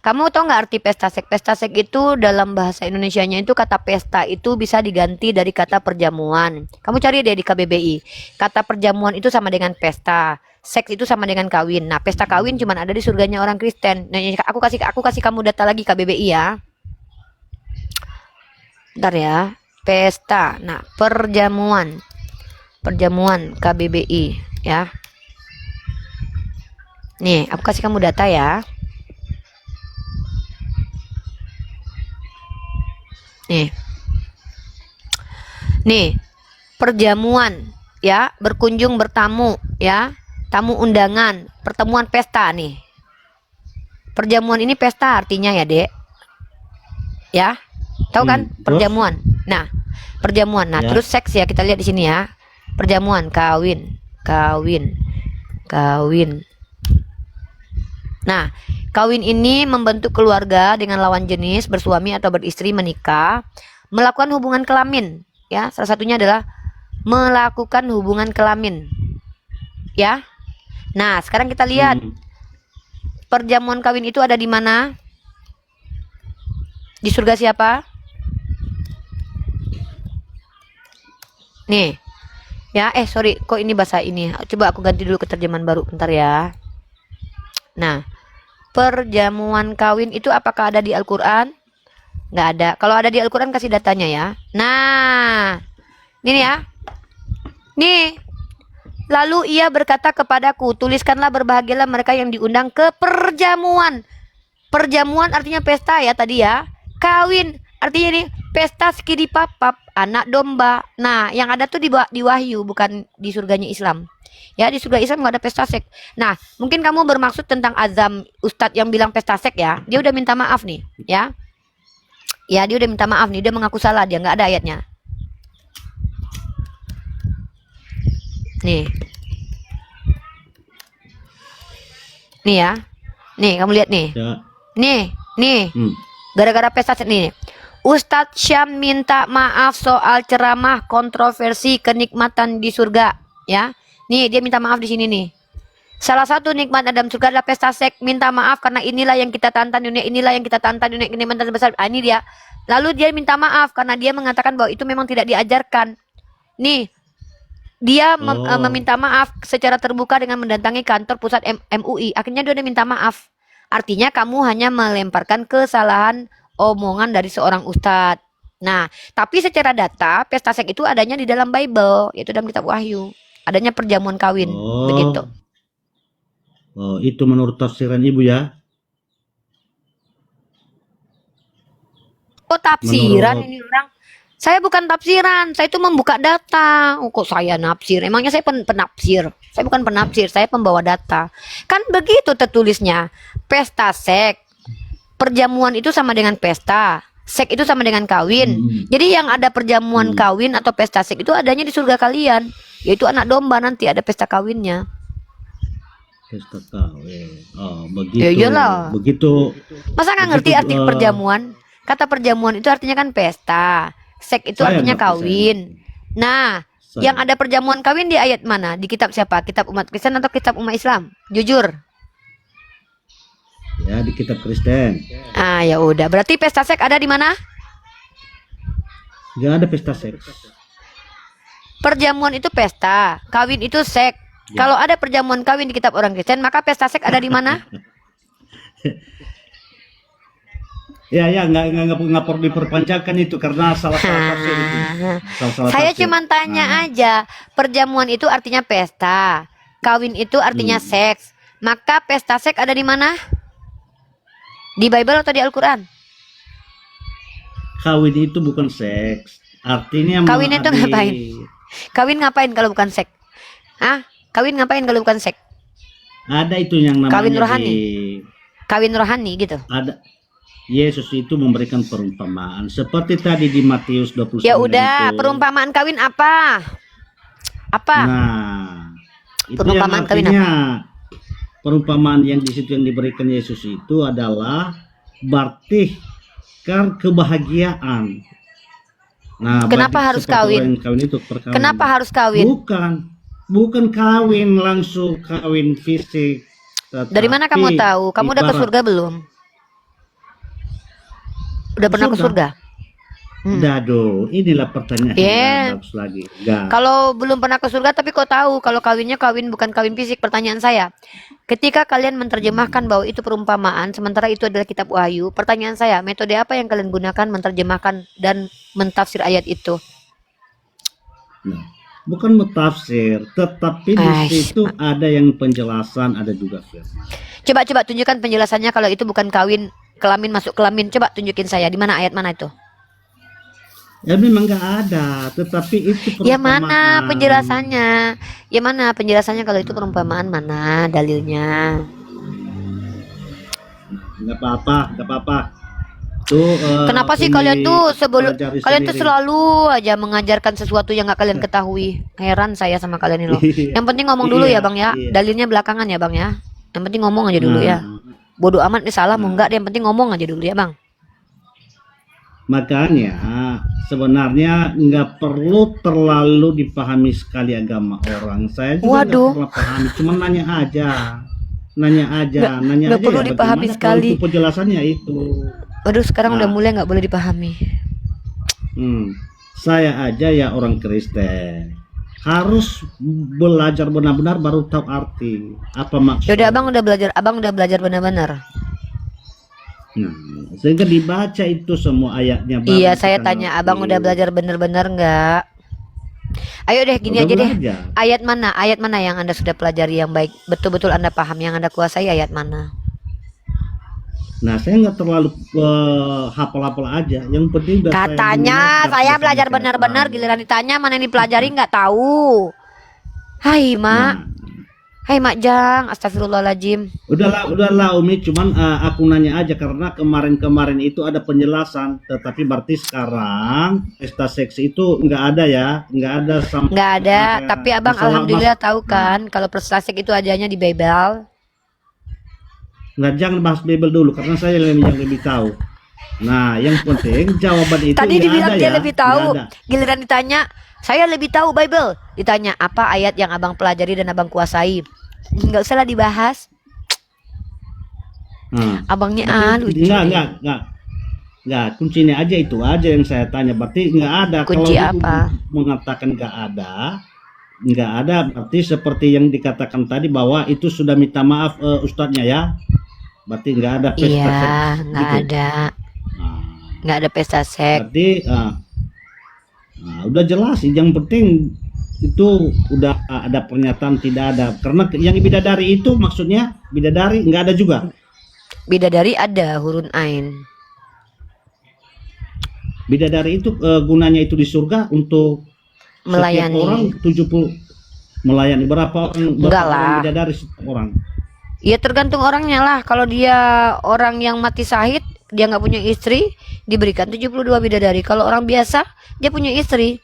kamu tahu nggak arti pesta seks? Pesta seks itu dalam bahasa Indonesianya itu kata pesta itu bisa diganti dari kata perjamuan. Kamu cari deh di KBBI. Kata perjamuan itu sama dengan pesta. Seks itu sama dengan kawin. Nah, pesta kawin cuma ada di surganya orang Kristen. Nah, aku kasih kamu data lagi KBBI ya. Bentar ya. Pesta. Nah, perjamuan KBBI ya. Nih, aku kasih kamu data ya. Nih, perjamuan ya, berkunjung bertamu ya, tamu undangan, pertemuan pesta nih. Perjamuan ini pesta artinya ya, Dek. Ya. Tahu kan perjamuan? Nah, perjamuan. Nah, terus seks ya, kita lihat di sini ya. Perjamuan, kawin. Nah, kawin ini membentuk keluarga dengan lawan jenis, bersuami atau beristri, menikah, melakukan hubungan kelamin, ya. Salah satunya adalah melakukan hubungan kelamin, ya. Nah, sekarang kita lihat perjamuan kawin itu ada di mana? Di surga siapa? Nih, ya. Sorry, kok ini bahasa ini? Coba aku ganti dulu ke terjemahan baru, bentar ya. Nah, perjamuan kawin itu apakah ada di Al-Quran? Nggak ada. Kalau ada di Al-Quran kasih datanya ya. Nah, ini ya. Nih. Lalu ia berkata kepadaku, tuliskanlah berbahagialah mereka yang diundang ke perjamuan. Perjamuan artinya pesta ya tadi ya. Kawin artinya ini pesta skidi papap, anak domba. Nah, yang ada tuh di Wahyu, bukan di surganya Islam. Ya, di surga Islam nggak ada pesta seks. Nah, mungkin kamu bermaksud tentang azam Ustadz yang bilang pesta seks ya. Dia udah minta maaf nih, ya. Ya, dia udah minta maaf nih. Dia mengaku salah, dia nggak ada ayatnya. Nih. Nih ya. Nih, kamu lihat nih. Ya. Nih. Gara-gara pesta seks nih. Ustadz Syam minta maaf soal ceramah kontroversi kenikmatan di surga, ya. Nih, dia minta maaf di sini nih. Salah satu nikmat Adam surga adalah pesta seks. Minta maaf karena inilah yang kita tantang dunia, inilah yang kita tantang dunia, ini mantan besar. Ini dia. Lalu dia minta maaf karena dia mengatakan bahwa itu memang tidak diajarkan. Nih, dia meminta maaf secara terbuka dengan mendatangi kantor pusat MUI. Akhirnya dia udah minta maaf. Artinya kamu hanya melemparkan kesalahan omongan dari seorang ustadz. Nah, tapi secara data pesta seks itu adanya di dalam Bible, yaitu dalam kitab Wahyu. Adanya perjamuan kawin, begitu. Oh, itu menurut tafsiran Ibu ya? Oh, tafsiran ini orang. Saya bukan tafsiran, saya itu membuka data. Oh, kok saya nafsir? Emangnya saya penafsir? Saya bukan penafsir, saya pembawa data. Kan begitu tertulisnya. Pesta seks. Perjamuan itu sama dengan pesta. Seks itu sama dengan kawin. Jadi yang ada perjamuan kawin atau pesta seks itu adanya di surga kalian. Yaitu anak domba, nanti ada pesta kawinnya. Pesta kawin. Oh, begitu. Ya iyalah. Begitu. Masa nggak ngerti arti perjamuan? Kata perjamuan itu artinya kan pesta. Seks itu Saya artinya ngerti, kawin. Nah, yang ada perjamuan kawin di ayat mana? Di kitab siapa? Kitab umat Kristen atau kitab umat Islam? Jujur. Ya, di kitab Kristen. Ah, ya udah. Berarti pesta seks ada di mana? Nggak ada pesta seks. Perjamuan itu pesta, kawin itu seks. Ya. Kalau ada perjamuan kawin di kitab orang Kristen, maka pesta seks ada di mana? Ya, nggak perlu diperpanjangkan itu karena salah tafsir itu. Salah Saya tafsir. cuma tanya aja. Perjamuan itu artinya pesta, kawin itu artinya seks. Maka pesta seks ada di mana? Di Bible atau di Al-Quran? Kawin itu bukan seks. Artinya Kawin itu ngapain? Kawin ngapain kalau bukan seks? Hah? Kawin ngapain kalau bukan seks? Ada itu yang namanya Kawin rohani. Kawin rohani gitu. Ada. Yesus itu memberikan perumpamaan seperti tadi di Matius 29. Ya udah, itu. perumpamaan kawin apa? Apa? Nah, itu Perumpamaan yang kawin artinya perumpamaan yang di situ yang diberikan Yesus itu adalah berarti kebahagiaan. Nah, Kenapa harus kawin? Kawin itu perkawinan. Kenapa harus kawin? Bukan kawin langsung kawin fisik. Dari mana kamu tahu? Kamu udah ke surga belum? Udah pernah ke surga? Dado, inilah pertanyaan yang bagus lagi. Enggak. Kalau belum pernah ke surga tapi kok tahu kalau kawinnya kawin bukan kawin fisik? Pertanyaan saya, ketika kalian menerjemahkan bahwa itu perumpamaan sementara itu adalah kitab Wahyu, pertanyaan saya, metode apa yang kalian gunakan menerjemahkan dan mentafsir ayat itu? Nah, bukan mentafsir, tetapi di situ ada yang penjelasan, ada juga firman. Coba tunjukkan penjelasannya kalau itu bukan kawin kelamin masuk kelamin. Coba tunjukin saya di mana ayat mana itu? Ya memang nggak ada, tetapi itu perumpamaan. Ya mana penjelasannya? Ya mana penjelasannya kalau itu perumpamaan, mana dalilnya? Nggak apa-apa. Tuh, Kenapa sih kalian tuh pelajari kalian tuh sendiri. selalu aja mengajarkan sesuatu yang nggak kalian ketahui? Heran saya sama kalian ini loh. Yang penting ngomong dulu ya bang ya, dalilnya belakangan ya bang ya. Yang penting ngomong aja dulu ya. Bodoh amat nih salah mau enggak, yang penting ngomong aja dulu ya bang. Makanya sebenarnya nggak perlu terlalu dipahami sekali agama orang. Saya juga nggak pernah pahami, cuma nanya aja. Nggak perlu ya, dipahami bagaimana sekali. kalau itu penjelasannya itu. Waduh sekarang udah mulai nggak boleh dipahami. Saya aja ya orang Kristen harus belajar benar-benar baru tahu arti apa maksud. Yaudah abang udah belajar benar-benar. Sehingga dibaca itu semua ayatnya. Iya saya tanya abang udah belajar benar-benar nggak? Ayo deh gini aja deh. Ayat mana yang anda sudah pelajari yang baik, betul-betul anda paham, yang anda kuasai ayat mana? Nah saya nggak terlalu hafal-hafal aja. Yang penting katanya saya belajar benar-benar, giliran ditanya mana yang dipelajari nggak tahu. Hai mak. Hai Mak Jang, astagfirullahaladzim. Udahlah Umi, cuman aku nanya aja karena kemarin itu ada penjelasan, tetapi berarti sekarang pesta seks itu nggak ada ya, nggak ada sama. Nggak ada, tapi abang alhamdulillah tahu kan kalau pesta seks itu adanya di Bible. Nggak, jangan bahas Bible dulu karena saya yang lebih tahu. Nah, yang penting jawaban itu tadi dibilang ada dia ya, lebih tahu, giliran ditanya saya lebih tahu Bible, ditanya apa ayat yang abang pelajari dan abang kuasai. Nggak usah lah dibahas. Abangnya lucu. Enggak, kuncinya aja itu aja yang saya tanya. Berarti enggak ada. Kunci Kalau apa? mengatakan enggak ada berarti seperti yang dikatakan tadi bahwa itu sudah minta maaf ustadznya ya. Berarti enggak ada pesta Iya, seks nggak gitu. ada. Nah, Nggak ada pesta seks. berarti udah jelas. Yang penting itu udah ada pernyataan tidak ada. Karena yang bidadari itu maksudnya bidadari enggak ada juga. Bidadari ada hurun ain. Bidadari itu gunanya itu di surga untuk setiap orang Melayani. 70 melayani berapa Enggak orang lah. bidadari setiap orang. Ya tergantung orangnya lah. Kalau dia orang yang mati syahid, dia nggak punya istri, diberikan 72 bidadari. Kalau orang biasa, dia punya istri.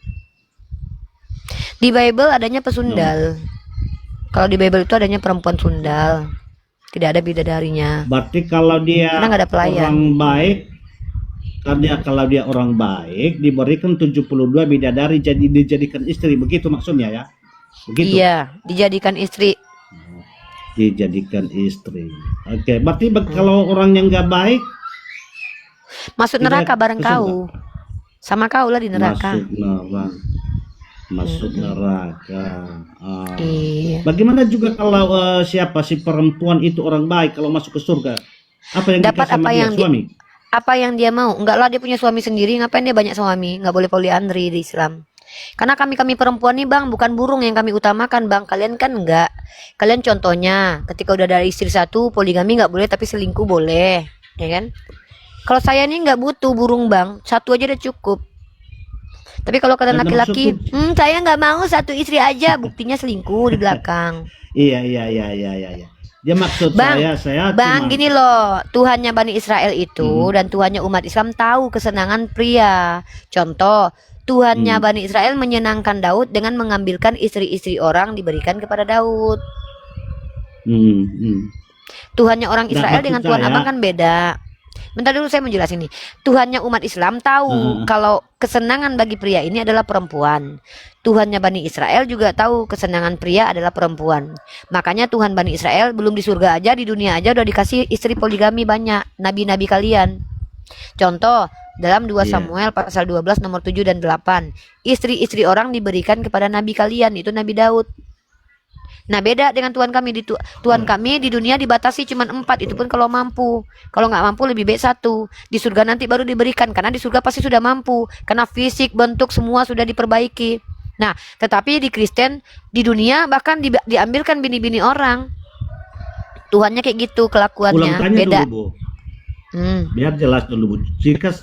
Di Bible adanya pesundal. Kalau di Bible itu adanya perempuan sundal. Tidak ada bidadarinya. Berarti kalau dia Karena nggak ada pelayan. orang baik, kalau dia orang baik diberikan 72 bidadari jadi dijadikan istri, begitu maksudnya ya? Begitu. Iya, dijadikan istri. Dijadikan istri. Oke, berarti kalau orang yang nggak baik Masuk tidak neraka bareng ke surga. kau. Sama kau lah di neraka. Masuk neraka. Iya. Bagaimana juga kalau siapa si perempuan itu orang baik kalau masuk ke surga? Apa yang Dapat dikasih sama apa dia, yang suami? Apa yang dia mau? Enggak lah, dia punya suami sendiri. Ngapain dia banyak suami? Nggak boleh poliandri di Islam. Karena kami perempuan nih bang, bukan burung yang kami utamakan bang. Kalian kan enggak. Kalian contohnya, ketika udah ada istri satu, poligami nggak boleh, tapi selingkuh boleh, ya kan? Kalau saya nih nggak butuh burung bang, satu aja udah cukup. Tapi kalau kalian Nah, laki-laki, maksudku- saya nggak mau satu istri aja, buktinya selingkuh di belakang. Iya. Dia maksud Bang, saya Bang, cuma gini loh, Tuhannya Bani Israel itu dan Tuhannya umat Islam tahu kesenangan pria. Contoh, Tuhannya Bani Israel menyenangkan Daud dengan mengambilkan istri-istri orang diberikan kepada Daud. Tuhannya orang Nah, Israel maksud dengan Tuhan saya- Abang kan beda. Bentar dulu saya menjelasin nih. Tuhannya umat Islam tahu kalau kesenangan bagi pria ini adalah perempuan. Tuhannya Bani Israel juga tahu kesenangan pria adalah perempuan. Makanya Tuhan Bani Israel belum di surga aja, di dunia aja udah dikasih istri poligami banyak. Nabi-nabi kalian. Contoh, dalam 2 Iya. Samuel pasal 12 nomor 7 dan 8. Istri-istri orang diberikan kepada nabi kalian, itu Nabi Daud. Nah beda dengan Tuhan kami Tuhan kami di dunia dibatasi cuma 4, itu pun kalau mampu. Kalau nggak mampu lebih baik 1. Di surga nanti baru diberikan, karena di surga pasti sudah mampu, karena fisik, bentuk semua sudah diperbaiki. Nah tetapi di Kristen di dunia bahkan diambilkan bini-bini orang. Tuhannya kayak gitu ulang kelakuannya tanya beda. dulu, Bu. Biar jelas dulu, Bu. Jika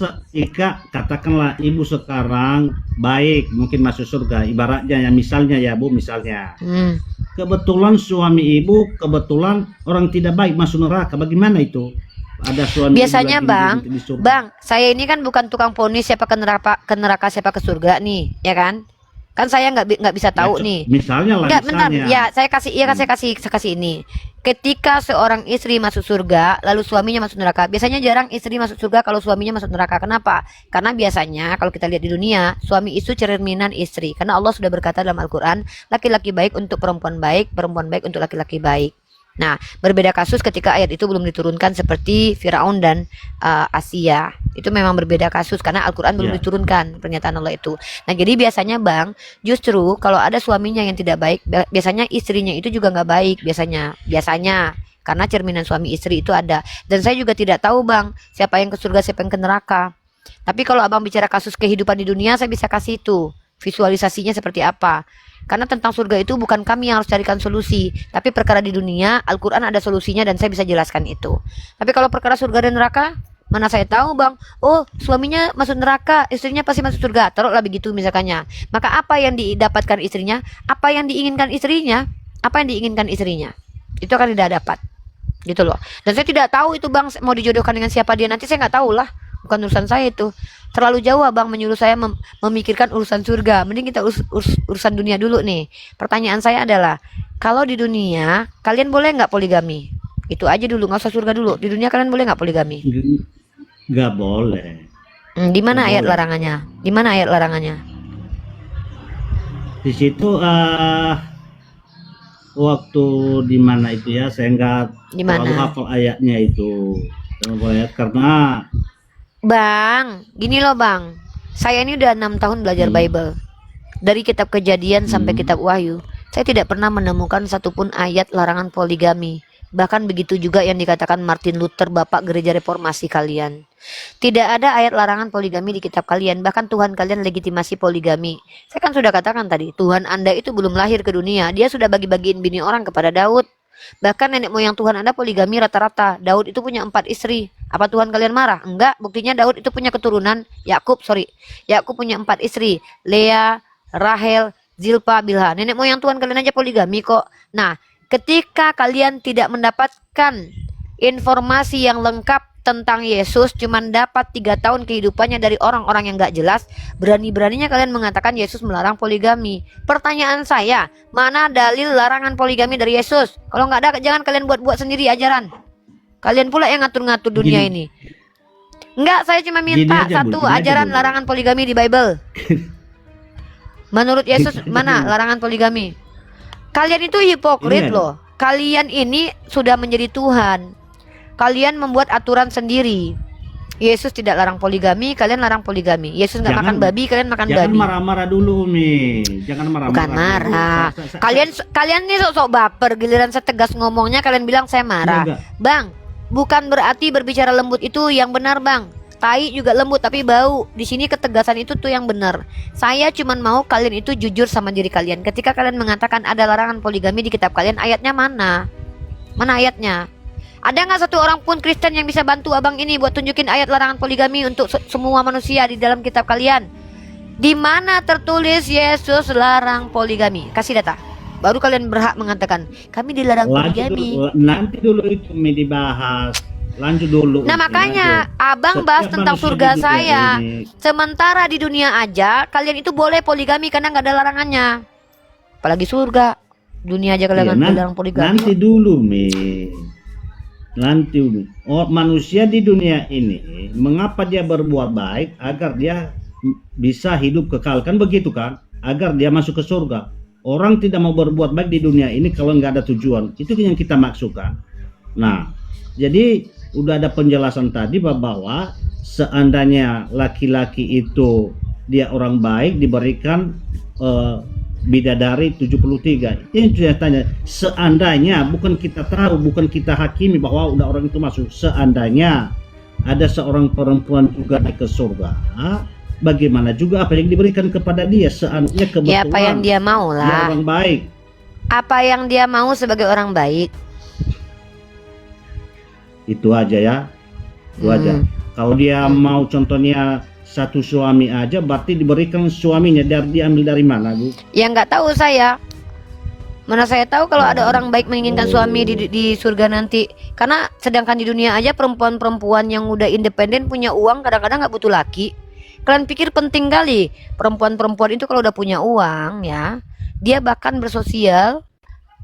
katakanlah ibu sekarang baik, mungkin masuk surga, ibaratnya ya, misalnya ya Bu, misalnya kebetulan suami ibu kebetulan orang tidak baik masuk neraka, bagaimana itu? Ada suami Biasanya ibu bang, lagi di surga. bang, saya ini kan bukan tukang ponis siapa ke neraka siapa ke surga nih, ya kan? Kan saya nggak bisa tahu Ya, nih. misalnya lah, Enggak, bentar. misalnya. Ya, saya kasih ini. Ketika seorang istri masuk surga, lalu suaminya masuk neraka. Biasanya jarang istri masuk surga kalau suaminya masuk neraka. Kenapa? Karena biasanya kalau kita lihat di dunia, suami itu cerminan istri. Karena Allah sudah berkata dalam Al-Qur'an, laki-laki baik untuk perempuan baik untuk laki-laki baik. Nah, berbeda kasus ketika ayat itu belum diturunkan seperti Firaun dan Asia. Itu memang berbeda kasus karena Al-Quran belum Ya. diturunkan pernyataan Allah itu. Nah, jadi biasanya bang, justru kalau ada suaminya yang tidak baik, biasanya istrinya itu juga nggak baik biasanya. Karena cerminan suami istri itu ada. Dan saya juga tidak tahu bang, siapa yang ke surga, siapa yang ke neraka. Tapi kalau abang bicara kasus kehidupan di dunia, saya bisa kasih itu visualisasinya seperti apa. Karena tentang surga itu bukan kami yang harus carikan solusi, tapi perkara di dunia Al-Quran ada solusinya dan saya bisa jelaskan itu. Tapi kalau perkara surga dan neraka, mana saya tahu bang. Oh, suaminya masuk neraka, istrinya pasti masuk surga, taruhlah begitu misalkannya. Maka apa yang didapatkan istrinya, apa yang diinginkan istrinya, itu akan tidak dapat, gitu loh. Dan saya tidak tahu itu bang mau dijodohkan dengan siapa dia nanti, saya nggak tahu lah. Bukan urusan saya itu. Terlalu jauh abang menyuruh saya memikirkan urusan surga. Mending kita urusan dunia dulu nih. Pertanyaan saya adalah, kalau di dunia kalian boleh nggak poligami? Itu aja dulu, nggak usah surga dulu. Di dunia kalian boleh nggak poligami? Nggak boleh. Di mana Nggak ayat boleh. larangannya? Di mana ayat larangannya? Di situ waktu di mana itu ya, saya nggak Di terlalu mana? hafal ayatnya itu. Karena Bang, gini loh Bang. Saya ini udah 6 tahun belajar Bible. Dari kitab Kejadian sampai kitab Wahyu, saya tidak pernah menemukan satupun ayat larangan poligami. Bahkan begitu juga yang dikatakan Martin Luther, bapak gereja reformasi kalian. Tidak ada ayat larangan poligami di kitab kalian. Bahkan Tuhan kalian legitimasi poligami. Saya kan sudah katakan tadi, Tuhan Anda itu belum lahir ke dunia. Dia sudah bagi-bagiin bini orang kepada Daud. Bahkan nenek moyang Tuhan Anda poligami rata-rata. Daud itu punya 4 istri. Apa Tuhan kalian marah? Enggak, buktinya Daud itu punya keturunan. Yakub punya 4 istri. Lea, Rahel, Zilpa, Bilha. Nenek moyang Tuhan kalian aja poligami kok. Nah, ketika kalian tidak mendapatkan informasi yang lengkap tentang Yesus, cuman dapat 3 tahun kehidupannya dari orang-orang yang gak jelas, berani-beraninya kalian mengatakan Yesus melarang poligami. Pertanyaan saya, mana dalil larangan poligami dari Yesus? Kalau nggak ada, jangan kalian buat-buat sendiri ajaran. Kalian pula yang ngatur-ngatur dunia ini. Enggak, saya cuma minta Gini aja, Bu, satu gini aja ajaran dulu. larangan poligami di Bible. Menurut Yesus mana larangan poligami? Kalian itu hipokrit Ini loh. Kalian ini sudah menjadi Tuhan. Kalian membuat aturan sendiri. Yesus tidak larang poligami, kalian larang poligami. Yesus nggak makan babi, kalian makan jangan babi. marah-marah dulu, Mi. Jangan marah-marah. Bukan dulu. marah. Kalian nih sok-sok baper, giliran saya tegas ngomongnya kalian bilang saya marah. Enggak. Bang, bukan berarti berbicara lembut itu yang benar, Bang. Tai juga lembut tapi bau. Di sini ketegasan itu tuh yang benar. Saya cuman mau kalian itu jujur sama diri kalian. Ketika kalian mengatakan ada larangan poligami di kitab kalian, ayatnya mana? Mana ayatnya? Ada nggak satu orang pun Kristen yang bisa bantu abang ini buat tunjukin ayat larangan poligami untuk semua manusia di dalam kitab kalian? Di mana tertulis Yesus larang poligami? Kasih data. Baru kalian berhak mengatakan kami dilarang poligami. Nanti dulu itu Mi dibahas. Lanjut dulu. Nah makanya abang bahas Setiap tentang manusia surga di dunia saya. ini. Sementara di dunia aja kalian itu boleh poligami karena nggak ada larangannya. Apalagi surga. Dunia aja kalian nggak larang poligami. Nanti dulu, Mi. Nanti dulu. Oh, manusia di dunia ini, mengapa dia berbuat baik agar dia bisa hidup kekal, kan begitu kan? Agar dia masuk ke surga. Orang tidak mau berbuat baik di dunia ini kalau nggak ada tujuan. Itu yang kita maksudkan. Nah, jadi udah ada penjelasan tadi bahwa seandainya laki-laki itu dia orang baik diberikan bidadari 73. Itu yang tanya. Seandainya, bukan kita tahu, bukan kita hakimi bahwa udah orang itu masuk. Seandainya ada seorang perempuan juga di ke surga, bagaimana juga apa yang diberikan kepada dia? Seandainya kebetulan Ya apa yang dia mau dia lah. orang baik. Apa yang dia mau sebagai orang baik. Itu aja ya. Itu aja. Kalau dia mau contohnya satu suami aja, berarti diberikan suaminya, diambil dari mana, Bu? Ya nggak tahu saya. Mana saya tahu kalau ada orang baik menginginkan suami di surga nanti. Karena sedangkan di dunia aja perempuan-perempuan yang udah independen punya uang kadang-kadang nggak butuh laki. Kalian pikir penting kali perempuan-perempuan itu kalau udah punya uang ya, dia bahkan bersosial,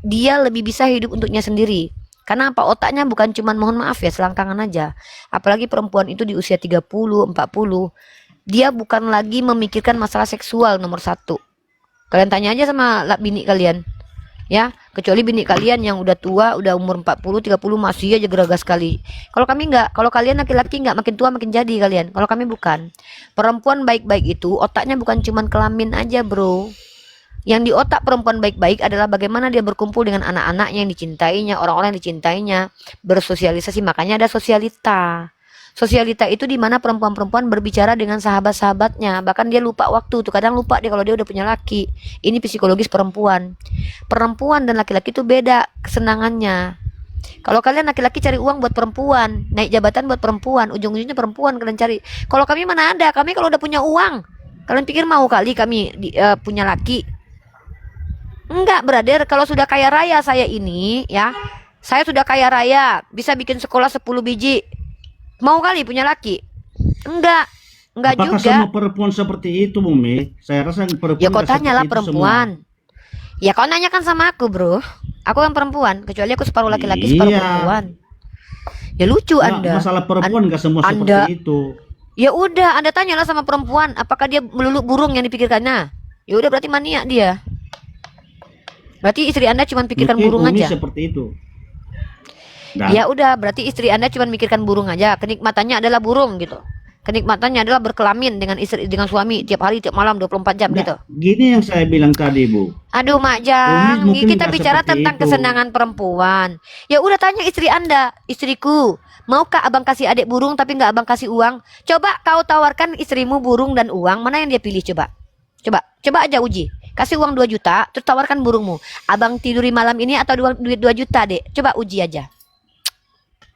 dia lebih bisa hidup untuknya sendiri. Karena apa? Otaknya bukan cuman mohon maaf ya selangkangan aja. Apalagi perempuan itu di usia 30, 40, dia bukan lagi memikirkan masalah seksual nomor 1. Kalian tanya aja sama bini kalian. Ya, kecuali bini kalian yang udah tua, udah umur 40, 30 masih aja geragas sekali. Kalau kami enggak, kalau kalian laki-laki enggak, makin tua makin jadi kalian. Kalau kami bukan. Perempuan baik-baik itu otaknya bukan cuman kelamin aja, Bro. Yang di otak perempuan baik-baik adalah bagaimana dia berkumpul dengan anak-anaknya yang dicintainya, orang-orang yang dicintainya, bersosialisasi, makanya ada sosialita. Sosialita itu di mana perempuan-perempuan berbicara dengan sahabat-sahabatnya, bahkan dia lupa waktu tuh, kadang lupa dia kalau dia udah punya laki. Ini psikologis perempuan. Perempuan dan laki-laki itu beda kesenangannya. Kalau kalian laki-laki cari uang buat perempuan, naik jabatan buat perempuan, ujung-ujungnya perempuan kalian cari. Kalau kami mana ada, kami kalau udah punya uang, kalian pikir mau kali kami punya laki? Enggak, brother. Kalau sudah kaya raya saya ini ya, saya sudah kaya raya, bisa bikin sekolah 10 biji. Mau kali punya laki? Enggak Apakah juga. semua perempuan seperti itu, Bumi? Saya rasa perempuan Ya kau nggak tanyalah seperti itu perempuan. Ya kau nanyakan sama aku, Bro. Aku kan perempuan, kecuali aku separuh laki-laki, separuh Iya. perempuan. Ya lucu semua. Anda. Masalah perempuan nggak semua Anda- seperti itu. Ya udah, Anda tanyalah sama perempuan, apakah dia melulu burung yang dipikirkannya? Ya udah berarti maniak dia. Berarti istri Anda cuma pikirkan Mungkin burung Umi aja. seperti itu. Dan Ya udah, berarti istri Anda cuma mikirkan burung aja. Kenikmatannya adalah burung gitu. Kenikmatannya adalah berkelamin dengan istri, dengan suami tiap hari, tiap malam 24 jam gitu. gini yang saya bilang tadi, Bu. Aduh Mak Jang, mungkin kita nggak bicara seperti tentang itu. kesenangan perempuan. Ya udah tanya istri Anda, istriku, maukah abang kasih adik burung tapi nggak abang kasih uang? Coba kau tawarkan istrimu burung dan uang, mana yang dia pilih coba? Coba aja uji. Kasih uang 2 juta, terus tawarkan burungmu. Abang tiduri malam ini atau duit 2 juta, Dek? Coba uji aja.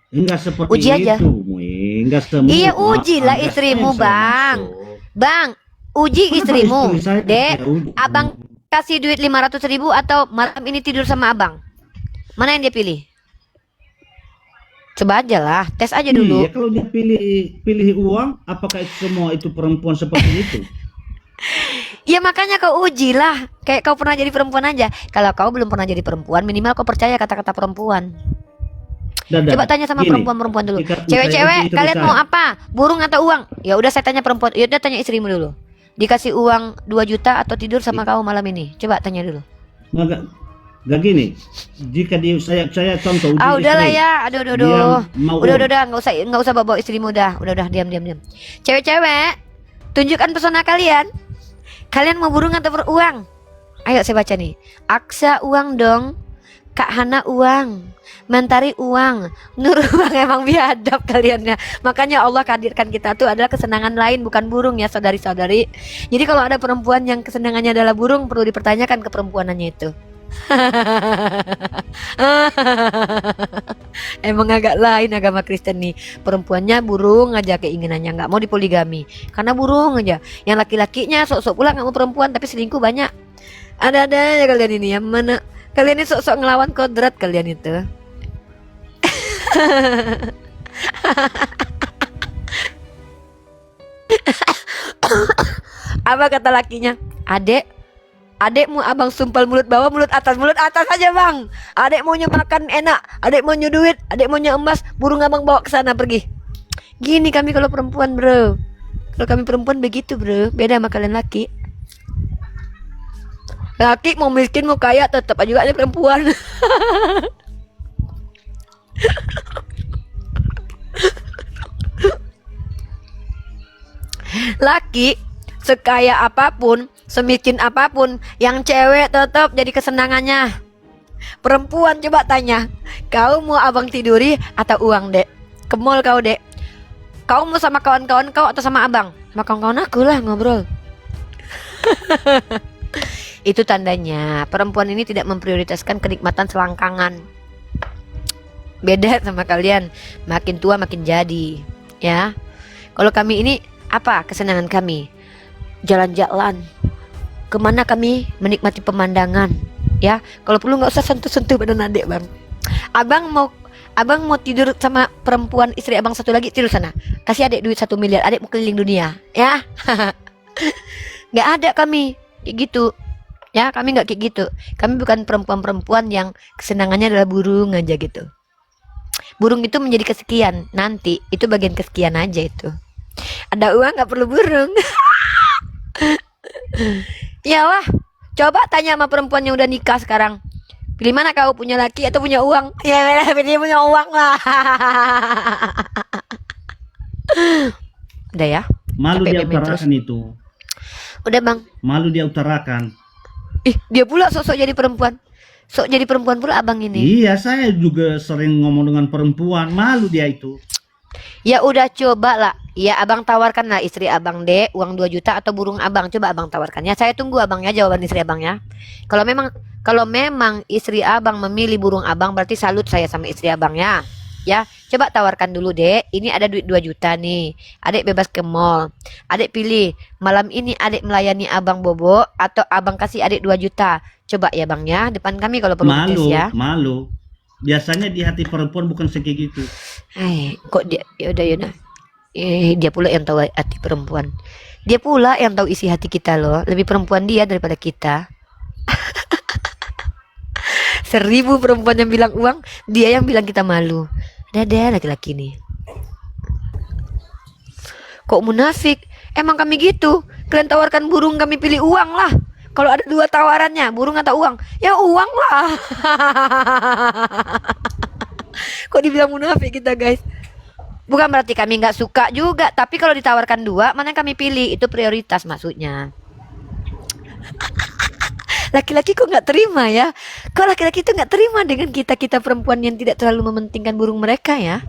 Enggak seperti Uji aja. itu, Mui. Enggak semua. Iya, ujilah Ada istrimu, yang saya Bang. maksud. Bang, uji Kenapa istrimu. istri saya Dek, tidak uji? abang kasih duit 500.000 atau malam ini tidur sama abang? Mana yang dia pilih? Coba aja lah, tes aja dulu. Iya, kalau dia pilih uang, apakah itu semua itu perempuan seperti itu? Ya makanya kau uji lah. Kayak kau pernah jadi perempuan aja. Kalau kau belum pernah jadi perempuan, minimal kau percaya kata-kata perempuan. Dan, Coba tanya sama gini, perempuan-perempuan dulu. jika saya Cewek-cewek, uji istri kalian saya, mau apa? Burung atau uang? Ya udah saya tanya perempuan. Ya udah tanya istrimu dulu. Dikasih uang 2 juta atau tidur sama kau malam ini? Coba tanya dulu. Enggak gini. Jika saya contoh uji Ah udahlah istri, ya. Aduh. dia mau Udah, nggak usah bawa istrimu dah. Udah, diam. Cewek-cewek, tunjukkan pesona kalian. Kalian mau burung atau beruang? Ayo saya baca nih. Aksa uang dong. Kak Hana uang. Mentari uang. Nur uang. Emang biadab kalian ya. Makanya Allah hadirkan kita tuh adalah kesenangan lain, bukan burung ya saudari-saudari. Jadi kalau ada perempuan yang kesenangannya adalah burung, perlu dipertanyakan keperempuanannya itu. Emang agak lain agama Kristen nih. Perempuannya burung aja keinginannya, nggak mau dipoligami karena burung aja. Yang laki-lakinya sok-sok pula nggak mau perempuan tapi selingkuh banyak. Ada ya kalian ini. Yang mana kalian ini sok-sok ngelawan kodrat kalian itu. Apa kata lakinya? Adekmu abang sumpal mulut bawah mulut atas aja bang. Adek maunya makan enak, adek maunya duit, adek maunya emas, burung abang bawa ke sana pergi. Gini kami kalau perempuan bro. Kalau kami perempuan begitu bro, beda sama kalian laki. Laki mau miskin mau kaya tetap aja juga ada perempuan. Laki sekaya apapun, semiskin apapun, yang cewek tetap jadi kesenangannya. Perempuan coba tanya, kau mau abang tiduri atau uang dek? Ke mall kau dek? Kau mau sama kawan-kawan kau atau sama abang? Sama kawan-kawan aku lah ngobrol. Itu tandanya perempuan ini tidak memprioritaskan kenikmatan selangkangan. Beda sama kalian, makin tua makin jadi, ya. Kalau kami ini apa kesenangan kami? Jalan-jalan. Kemana kami menikmati pemandangan, ya. Kalau perlu nggak usah sentuh-sentuh badan adik bang. Abang mau tidur sama perempuan istri abang satu lagi, tidur sana. Kasih adik duit 1 miliar, adik mau keliling dunia, ya. Nggak ada kami kayak gitu. Ya, kami nggak kayak gitu. Kami bukan perempuan-perempuan yang kesenangannya adalah burung aja gitu. Burung itu menjadi kesekian, nanti itu bagian kesekian aja itu. Ada uang nggak perlu burung. Iyalah, coba tanya sama perempuan yang udah nikah sekarang. Pilih mana kau, punya laki atau punya uang? Ya pilih punya uang lah. Udah ya. Malu Capek dia memin terus. utarakan itu. Udah bang. Malu dia utarakan. Dia pula sok jadi perempuan. Sok jadi perempuan pula abang ini. Iya, saya juga sering ngomong dengan perempuan. Malu dia itu. Ya udah coba lah. Ya abang tawarkan lah istri abang deh uang 2 juta atau burung abang. Coba abang tawarkan. Ya saya tunggu abangnya jawaban istri abangnya. Kalau memang istri abang memilih burung abang, berarti salut saya sama istri abangnya. Ya, coba tawarkan dulu dek. Ini ada duit 2 juta nih. Adek bebas ke mall. Adek pilih malam ini adek melayani abang bobo atau abang kasih adek 2 juta. Coba ya bang ya, depan kami kalau perlu tes ya. Malu. Biasanya di hati perempuan bukan segitu gitu. Kok dia yaudah. Dia pula yang tahu hati perempuan. Dia pula yang tahu isi hati kita loh. Lebih perempuan dia daripada kita. 1000 perempuan yang bilang uang, dia yang bilang kita malu. Ada laki-laki nih. Kok munafik? Emang kami gitu. Kalian tawarkan burung, kami pilih uang lah. Kalau ada dua tawarannya, burung atau uang? Ya uang lah. Kok dibilang munafik kita guys? Bukan berarti kami nggak suka juga, tapi kalau ditawarkan dua, mana yang kami pilih? Itu prioritas maksudnya. Laki-laki kok nggak terima ya? Kok laki-laki itu nggak terima dengan kita perempuan yang tidak terlalu mementingkan burung mereka ya?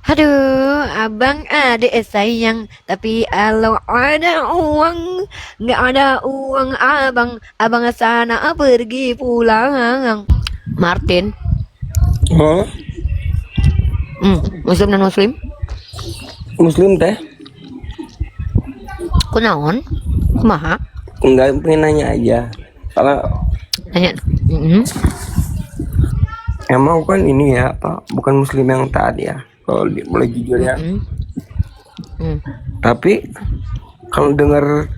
Aduh, abang adek sayang, tapi kalau ada uang, nggak ada uang abang sana pergi pulang. Martin, Oh, Muslim dan Muslim, Muslim teh? kunaon, kumaha, Enggak, pengen nanya aja. Kalau nanya, emang kan ini ya apa? Bukan Muslim yang taat ya. Kalau boleh jujur ya. Tapi kalau dengar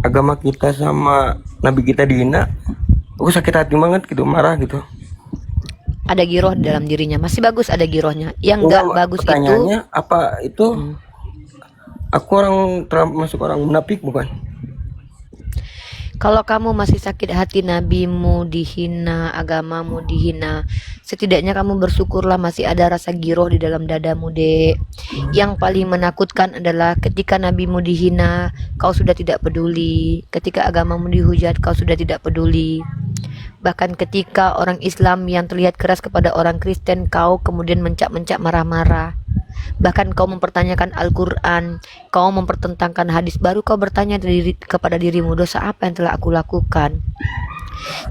agama kita sama Nabi kita dihina, aku sakit hati banget gitu, marah gitu. ada giroh di dalam dirinya, masih bagus ada girohnya. Yang nggak bagus itu, Pertanyaannya apa itu? Aku termasuk orang munafik bukan? kalau kamu masih sakit hati nabimu dihina, agamamu dihina, setidaknya kamu bersyukurlah masih ada rasa giroh di dalam dadamu, Dek. Yang paling menakutkan adalah ketika nabimu dihina, kau sudah tidak peduli. Ketika agamamu dihujat, kau sudah tidak peduli. Bahkan ketika orang Islam yang terlihat keras kepada orang Kristen, kau kemudian mencak-mencak marah-marah. Bahkan kau mempertanyakan Al-Quran, kau mempertentangkan hadis, baru kau bertanya kepada dirimu, dosa apa yang telah aku lakukan.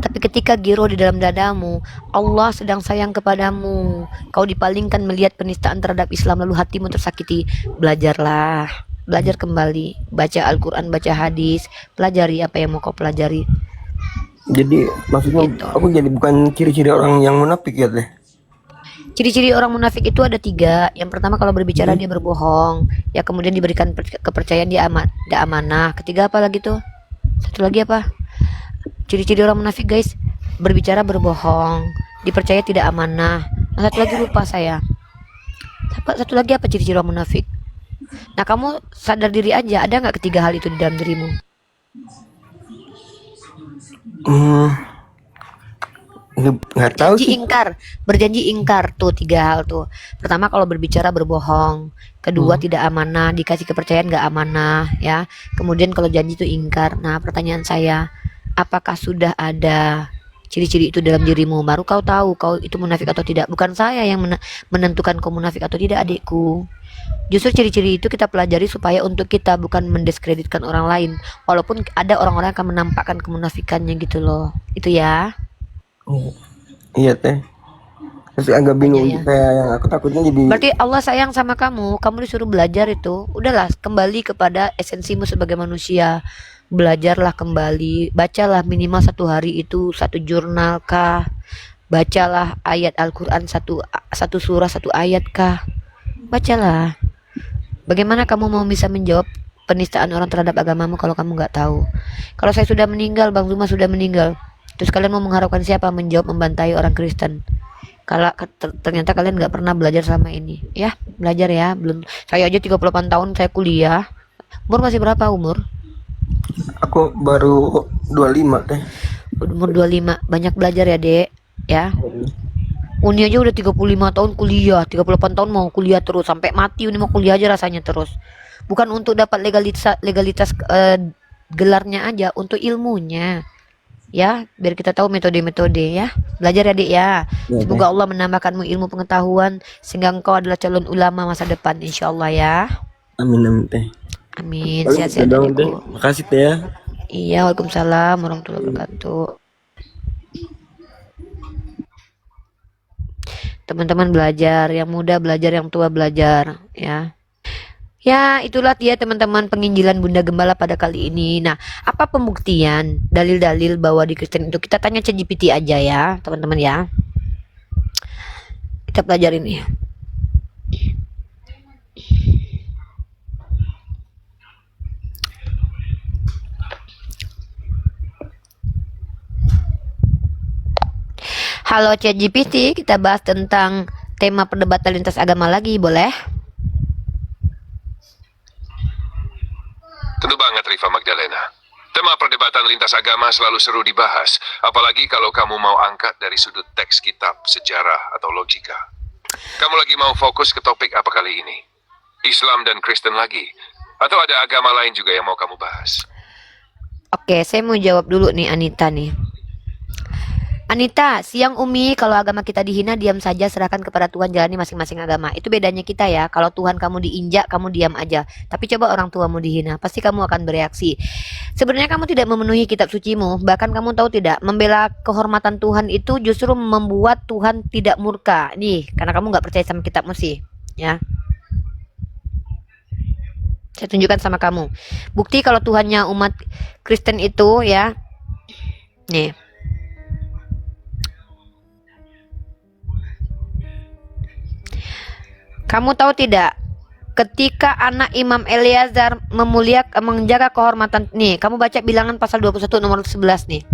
Tapi ketika giroh di dalam dadamu, Allah sedang sayang kepadamu, kau dipalingkan melihat penistaan terhadap Islam, lalu hatimu tersakiti, belajarlah, belajar kembali, baca Al-Quran, baca hadis, pelajari apa yang mau kau pelajari. Jadi maksudnya Gitu. aku jadi bukan ciri-ciri orang yang munafik ya teh. Ciri-ciri orang munafik itu ada 3. Yang pertama, kalau berbicara dia berbohong. Ya, kemudian diberikan kepercayaan, dia amanah. Ketiga apa lagi tuh? Satu lagi apa? Ciri-ciri orang munafik guys, berbicara berbohong, dipercaya tidak amanah. Nah, satu lagi lupa saya. Satu lagi apa ciri-ciri orang munafik? Nah, kamu sadar diri aja, ada nggak ketiga hal itu di dalam dirimu? Nggak tahu Janji sih. ingkar, berjanji ingkar, tuh 3 hal tuh. Pertama, kalau berbicara berbohong. Kedua, tidak amanah, dikasih kepercayaan nggak amanah ya. Kemudian kalau janji itu ingkar. Nah, pertanyaan saya, apakah sudah ada ciri-ciri itu dalam dirimu? Baru kau tahu kau itu munafik atau tidak. Bukan saya yang menentukan kau munafik atau tidak, adikku. Justru ciri-ciri itu kita pelajari supaya untuk kita, bukan mendiskreditkan orang lain. Walaupun ada orang-orang yang akan menampakkan kemunafikannya gitu loh. Itu ya. Iya teh. Terus agak bingung Iya, ya. kayak yang aku takutnya jadi. Berarti Allah sayang sama kamu, kamu disuruh belajar itu. Udahlah, kembali kepada esensimu sebagai manusia. Belajarlah kembali, bacalah minimal 1 hari itu 1 jurnal kah? Bacalah ayat Al-Quran satu surah 1 ayat kah? Bacalah. Bagaimana kamu mau bisa menjawab penistaan orang terhadap agamamu kalau kamu nggak tahu? Kalau saya sudah meninggal, Bang Zuma sudah meninggal, terus kalian mau mengharapkan siapa menjawab membantai orang Kristen? Kalau ternyata kalian nggak pernah belajar selama ini, ya belajar ya. Belum, saya aja 38 tahun saya kuliah. Umur masih berapa umur? Aku baru 25 teh. Umur 25, banyak belajar ya dek, ya. Uni aja udah 35 tahun kuliah, 38 tahun mau kuliah terus sampai mati. Uni mau kuliah aja rasanya terus. Bukan untuk dapat legalitas gelarnya aja, untuk ilmunya. Ya, biar kita tahu metode-metode ya. Belajar ya, Dek ya. Semoga Allah menambahkanmu ilmu pengetahuan sehingga engkau adalah calon ulama masa depan insyaallah ya. Amin amin teh. Amin. Sehat-sehat Dong, teh. adikku. Makasih teh ya. Iya, waalaikumsalam warahmatullahi wabarakatuh. Teman-teman belajar, yang muda belajar, yang tua belajar ya. Ya, itulah dia teman-teman penginjilan Bunda Gembala pada kali ini. Nah, apa pembuktian, dalil-dalil bahwa di Kristen itu? Kita tanya ChatGPT aja ya, teman-teman ya. Kita pelajarin ya. Halo ChatGPT, kita bahas tentang tema perdebatan lintas agama lagi, boleh? Tentu banget Riva Magdalena. Tema perdebatan lintas agama selalu seru dibahas, apalagi kalau kamu mau angkat dari sudut teks kitab, sejarah, atau logika. Kamu lagi mau fokus ke topik apa kali ini? Islam dan Kristen lagi? Atau ada agama lain juga yang mau kamu bahas? Oke, saya mau jawab dulu nih Anita nih. Anita, siang Umi, kalau agama kita dihina diam saja, serahkan kepada Tuhan, jalani masing-masing agama. Itu bedanya kita ya. Kalau Tuhan kamu diinjak, kamu diam aja. Tapi coba orang tuamu dihina, pasti kamu akan bereaksi. Sebenarnya kamu tidak memenuhi kitab sucimu. Bahkan kamu tahu tidak, membela kehormatan Tuhan itu justru membuat Tuhan tidak murka. Nih, karena kamu nggak percaya sama kitabmu sih, ya. Saya tunjukkan sama kamu. Bukti kalau Tuhannya umat Kristen itu ya. Nih. Kamu tahu tidak? Ketika anak Imam Eleazar menjaga kehormatan. Nih, kamu baca Bilangan pasal 21 nomor 11 nih.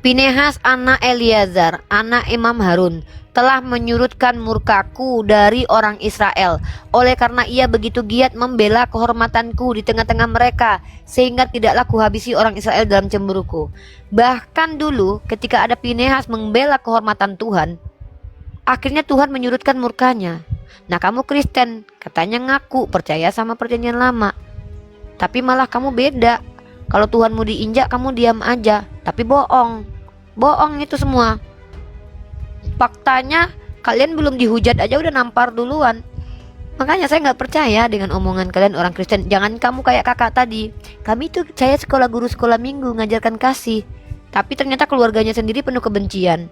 Pinehas anak Eleazar, anak Imam Harun, telah menyurutkan murkaku dari orang Israel. Oleh karena ia begitu giat membela kehormatanku di tengah-tengah mereka, sehingga tidaklah kuhabisi orang Israel dalam cemburuku. Bahkan dulu ketika ada Pinehas membela kehormatan Tuhan, akhirnya Tuhan menyurutkan murkanya. Nah, kamu Kristen, katanya ngaku percaya sama perjanjian lama, tapi malah kamu beda. Kalau Tuhanmu diinjak, kamu diam aja. Tapi bohong. Bohong itu semua. Faktanya kalian belum dihujat aja udah nampar duluan. Makanya saya nggak percaya dengan omongan kalian orang Kristen. Jangan kamu kayak kakak tadi. Kami tuh saya guru sekolah minggu ngajarkan kasih, tapi ternyata keluarganya sendiri penuh kebencian.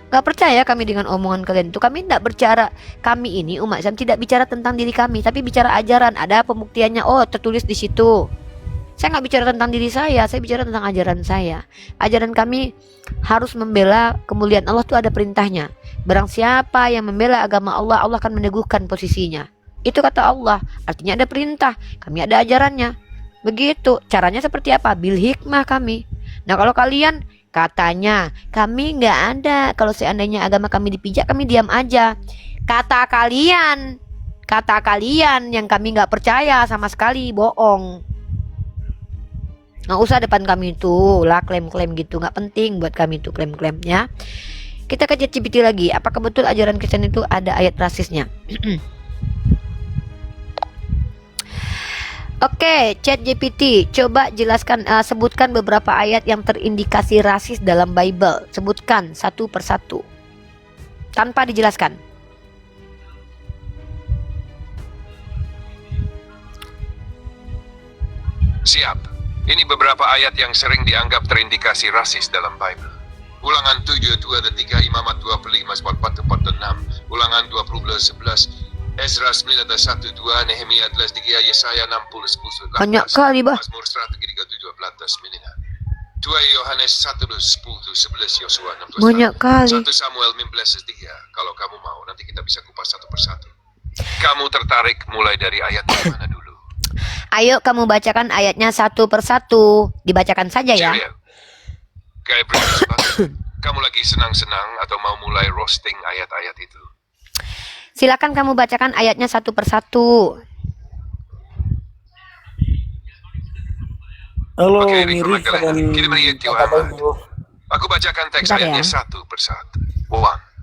Gak percaya kami dengan omongan kalian itu. Kami tidak bicara, kami ini umat Islam tidak bicara tentang diri kami, tapi bicara ajaran. Ada pembuktiannya, oh tertulis di situ. Saya nggak bicara tentang diri saya bicara tentang ajaran saya. Ajaran kami harus membela kemuliaan Allah, tuh ada perintahnya. Barang siapa yang membela agama Allah, Allah akan meneguhkan posisinya. Itu kata Allah, artinya ada perintah, kami ada ajarannya. Begitu, caranya seperti apa? Bil hikmah kami. Nah kalau kalian katanya, kami nggak ada, kalau seandainya agama kami dipijak, kami diam aja. Kata kalian yang kami nggak percaya sama sekali, bohong. Nggak usah depan kami tuh lah klaim-klaim gitu, nggak penting buat kami tuh klaim-klaimnya. Kita ke ChatGPT lagi, apakah betul ajaran Kristen itu ada ayat rasisnya? Oke, ChatGPT, coba jelaskan, sebutkan beberapa ayat yang terindikasi rasis dalam Bible. Sebutkan satu persatu tanpa dijelaskan. Siap. Ini beberapa ayat yang sering dianggap terindikasi rasis dalam Bible. Ulangan 7, 2 dan 3, Imamat 25, 44, 46, Ulangan 20, 11, Ezra 9, 1, 2, Nehemia 13, 3, Yesaya 60, 10, 11, Banyak kali, Bah. Mazmur 103, 17, 2 Yohanes 1, 10, 11, Yosua 16, Banyak kali. 1 Samuel 15, 3. Kalau kamu mau, nanti kita bisa kupas satu persatu. Kamu tertarik mulai dari ayat mana dulu? Ayo kamu bacakan ayatnya satu persatu. Dibacakan saja ya. Cheerio. Gabriel, kamu lagi senang-senang atau mau mulai roasting ayat-ayat itu? Silakan kamu bacakan ayatnya satu persatu. Halo, Oke, Miri Aku bacakan teks Bentar ya. ayatnya satu persatu.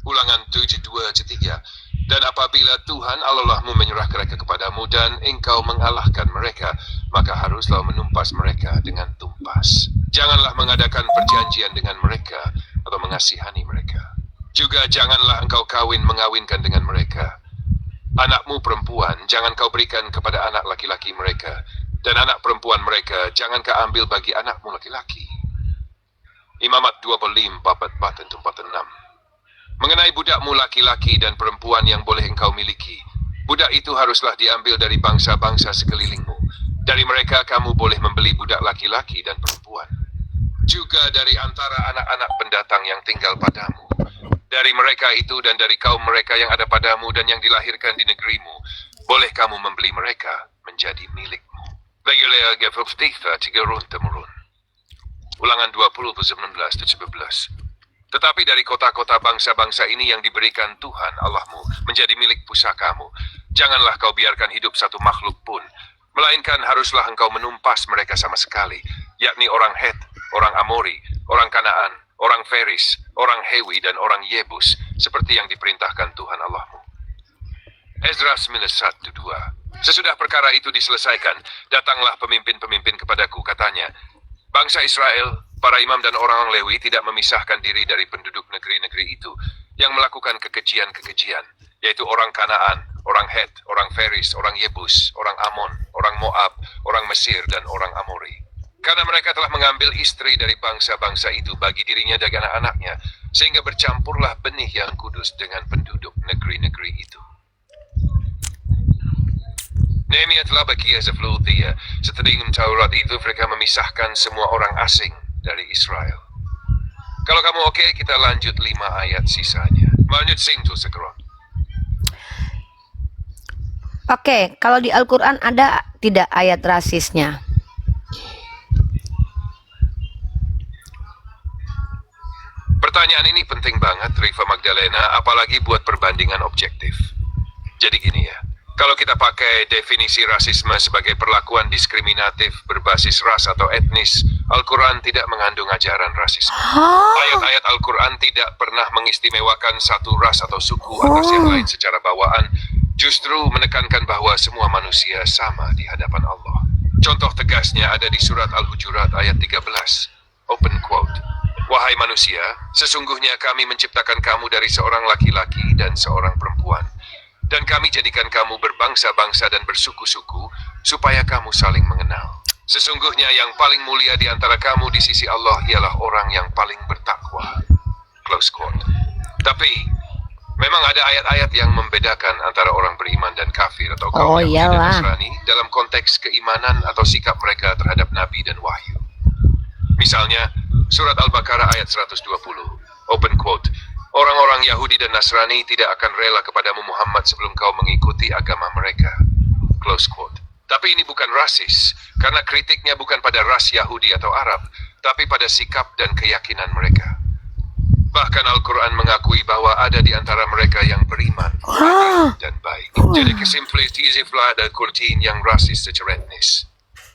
Ulangan 7, 2, 3. Dan apabila Tuhan Allahmu menyerah mereka kepadamu dan engkau mengalahkan mereka, maka haruslah menumpas mereka dengan tumpas. Janganlah mengadakan perjanjian dengan mereka atau mengasihani mereka. Juga janganlah engkau mengawinkan dengan mereka. Anakmu perempuan jangan kau berikan kepada anak laki-laki mereka, dan anak perempuan mereka jangan kau ambil bagi anakmu laki-laki. Imamat 25, 44, 46. Mengenai budakmu laki-laki dan perempuan yang boleh engkau miliki, budak itu haruslah diambil dari bangsa-bangsa sekelilingmu. Dari mereka kamu boleh membeli budak laki-laki dan perempuan. Juga dari antara anak-anak pendatang yang tinggal padamu. Dari mereka itu dan dari kaum mereka yang ada padamu dan yang dilahirkan di negerimu, boleh kamu membeli mereka menjadi milikmu. Ulangan 20, 19, 17. Tetapi dari kota-kota bangsa-bangsa ini yang diberikan Tuhan Allahmu menjadi milik pusakamu, janganlah kau biarkan hidup satu makhluk pun, melainkan haruslah engkau menumpas mereka sama sekali, yakni orang Het, orang Amori, orang Kanaan, orang Feris, orang Hewi, dan orang Yebus, seperti yang diperintahkan Tuhan Allahmu. Ezra 9:1-2. Sesudah perkara itu diselesaikan, datanglah pemimpin-pemimpin kepadaku, katanya, bangsa Israel, para imam dan orang Lewi tidak memisahkan diri dari penduduk negeri-negeri itu yang melakukan kekejian-kekejian, yaitu orang Kanaan, orang Het, orang Feris, orang Yebus, orang Amon, orang Moab, orang Mesir, dan orang Amori. Karena mereka telah mengambil istri dari bangsa-bangsa itu bagi dirinya dan anak-anaknya, sehingga bercampurlah benih yang kudus dengan penduduk negeri-negeri itu. Nehemia telah berkata sebelumnya, setelah Taurat itu mereka memisahkan semua orang asing dari Israel. Kalau kamu oke, kita lanjut 5 ayat sisanya. Lanjut sing tuh segera. Oke, kalau di Al-Quran ada tidak ayat rasisnya? Pertanyaan ini penting banget, Riva Magdalena, apalagi buat perbandingan objektif. Jadi gini ya, kalau kita pakai definisi rasisme sebagai perlakuan diskriminatif berbasis ras atau etnis, Al-Quran tidak mengandung ajaran rasisme. Ayat-ayat Al-Quran tidak pernah mengistimewakan satu ras atau suku atas yang lain secara bawaan, justru menekankan bahwa semua manusia sama di hadapan Allah. Contoh tegasnya ada di surat Al-Hujurat ayat 13. Open quote. Wahai manusia, sesungguhnya kami menciptakan kamu dari seorang laki-laki dan seorang perempuan. Dan kami jadikan kamu berbangsa-bangsa dan bersuku-suku, supaya kamu saling mengenal. Sesungguhnya yang paling mulia di antara kamu di sisi Allah ialah orang yang paling bertakwa. Close quote. Tapi, memang ada ayat-ayat yang membedakan antara orang beriman dan kafir atau kaum Yahudi dan Nasrani dalam konteks keimanan atau sikap mereka terhadap Nabi dan Wahyu. Misalnya, surat Al-Baqarah ayat 120. Open quote. Orang-orang Yahudi dan Nasrani tidak akan rela kepadamu Muhammad sebelum kau mengikuti agama mereka. Close quote. Tapi ini bukan rasis, karena kritiknya bukan pada ras Yahudi atau Arab, tapi pada sikap dan keyakinan mereka. Bahkan Al-Quran mengakui bahwa ada di antara mereka yang beriman, adil, dan baik. Jadi kesimpulannya ada Kurtin yang rasis secara etnis.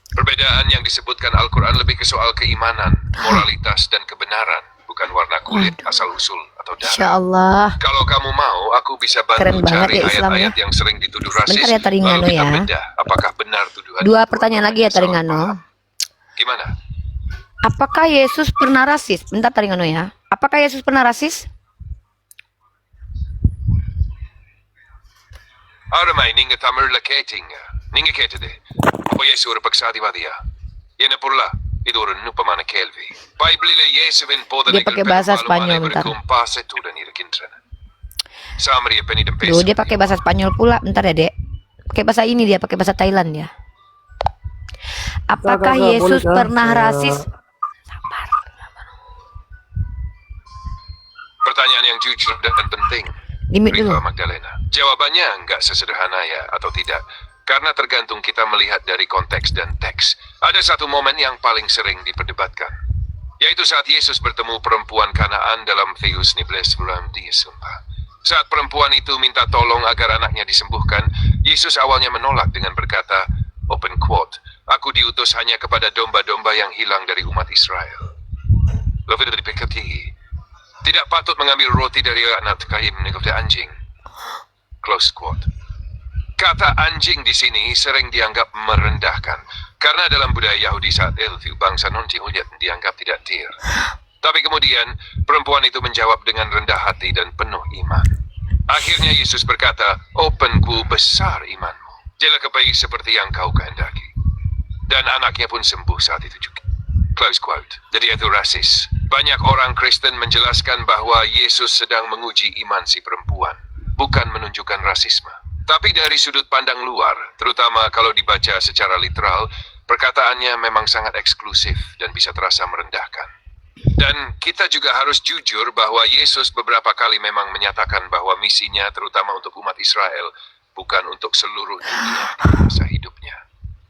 Perbedaan yang disebutkan Al-Quran lebih ke soal keimanan, moralitas, dan kebenaran, bukan warna kulit, asal-usul, atau darah. Insya Allah. Kalau kamu mau, aku bisa bantu Keren cari banget ya ayat-ayat yang sering dituduh rasis, Bentar ya, Taringano lalu kita ya. bedah apakah benar tuduhan. 2 pertanyaan lagi ya, Taringano. Gimana? Apakah Yesus pernah rasis? Bentar, Taringano ya. Apakah Yesus pernah rasis? Aramai ninga tamar laketinga. Ninga ketede. O Yesu urpaksa divadia. Yena purla. Idurun nupa mana kelvi. Bible Yesu vin poda Dia pakai bahasa Spanyol bentar. Duh, dia pakai bahasa Spanyol pula. Bentar ya, Dek. Pakai bahasa ini dia, pakai bahasa Thailand ya. Apakah Yesus pernah rasis? Pertanyaan yang jujur dan penting. Riva Magdalena. Jawabannya enggak sesederhana ya atau tidak. Karena tergantung kita melihat dari konteks dan teks. Ada satu momen yang paling sering diperdebatkan. Yaitu saat Yesus bertemu perempuan Kanaan dalam Matius 19 sumpah. Saat perempuan itu minta tolong agar anaknya disembuhkan, Yesus awalnya menolak dengan berkata, open quote, aku diutus hanya kepada domba-domba yang hilang dari umat Israel. Lalu dipikirkan, tidak patut mengambil roti dari anak kaim kepada anjing. Close quote. Kata anjing di sini sering dianggap merendahkan, karena dalam budaya Yahudi saat itu bangsa non-Yahudi dianggap tidak tir. Tapi kemudian perempuan itu menjawab dengan rendah hati dan penuh iman. Akhirnya Yesus berkata, openku besar imanmu. Jadilah kebaik seperti yang kau kehendaki. Dan anaknya pun sembuh saat itu juga. Close quote. Jadi itu rasis. Banyak orang Kristen menjelaskan bahwa Yesus sedang menguji iman si perempuan, bukan menunjukkan rasisme. Tapi dari sudut pandang luar, terutama kalau dibaca secara literal, perkataannya memang sangat eksklusif dan bisa terasa merendahkan. Dan kita juga harus jujur bahwa Yesus beberapa kali memang menyatakan bahwa misinya terutama untuk umat Israel, bukan untuk seluruh dunia di masa hidupnya.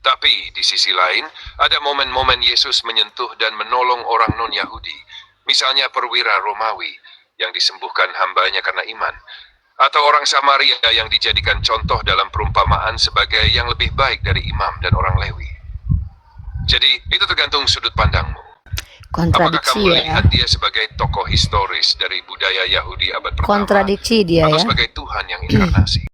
Tapi di sisi lain, ada momen-momen Yesus menyentuh dan menolong orang non-Yahudi, misalnya perwira Romawi yang disembuhkan hambanya karena iman, atau orang Samaria yang dijadikan contoh dalam perumpamaan sebagai yang lebih baik dari imam dan orang Lewi. Jadi itu tergantung sudut pandangmu. Apakah Kontradiksi kamu ya. melihat dia sebagai tokoh historis dari budaya Yahudi abad pertama Kontradiksi dia atau ya. sebagai Tuhan yang inkarnasi?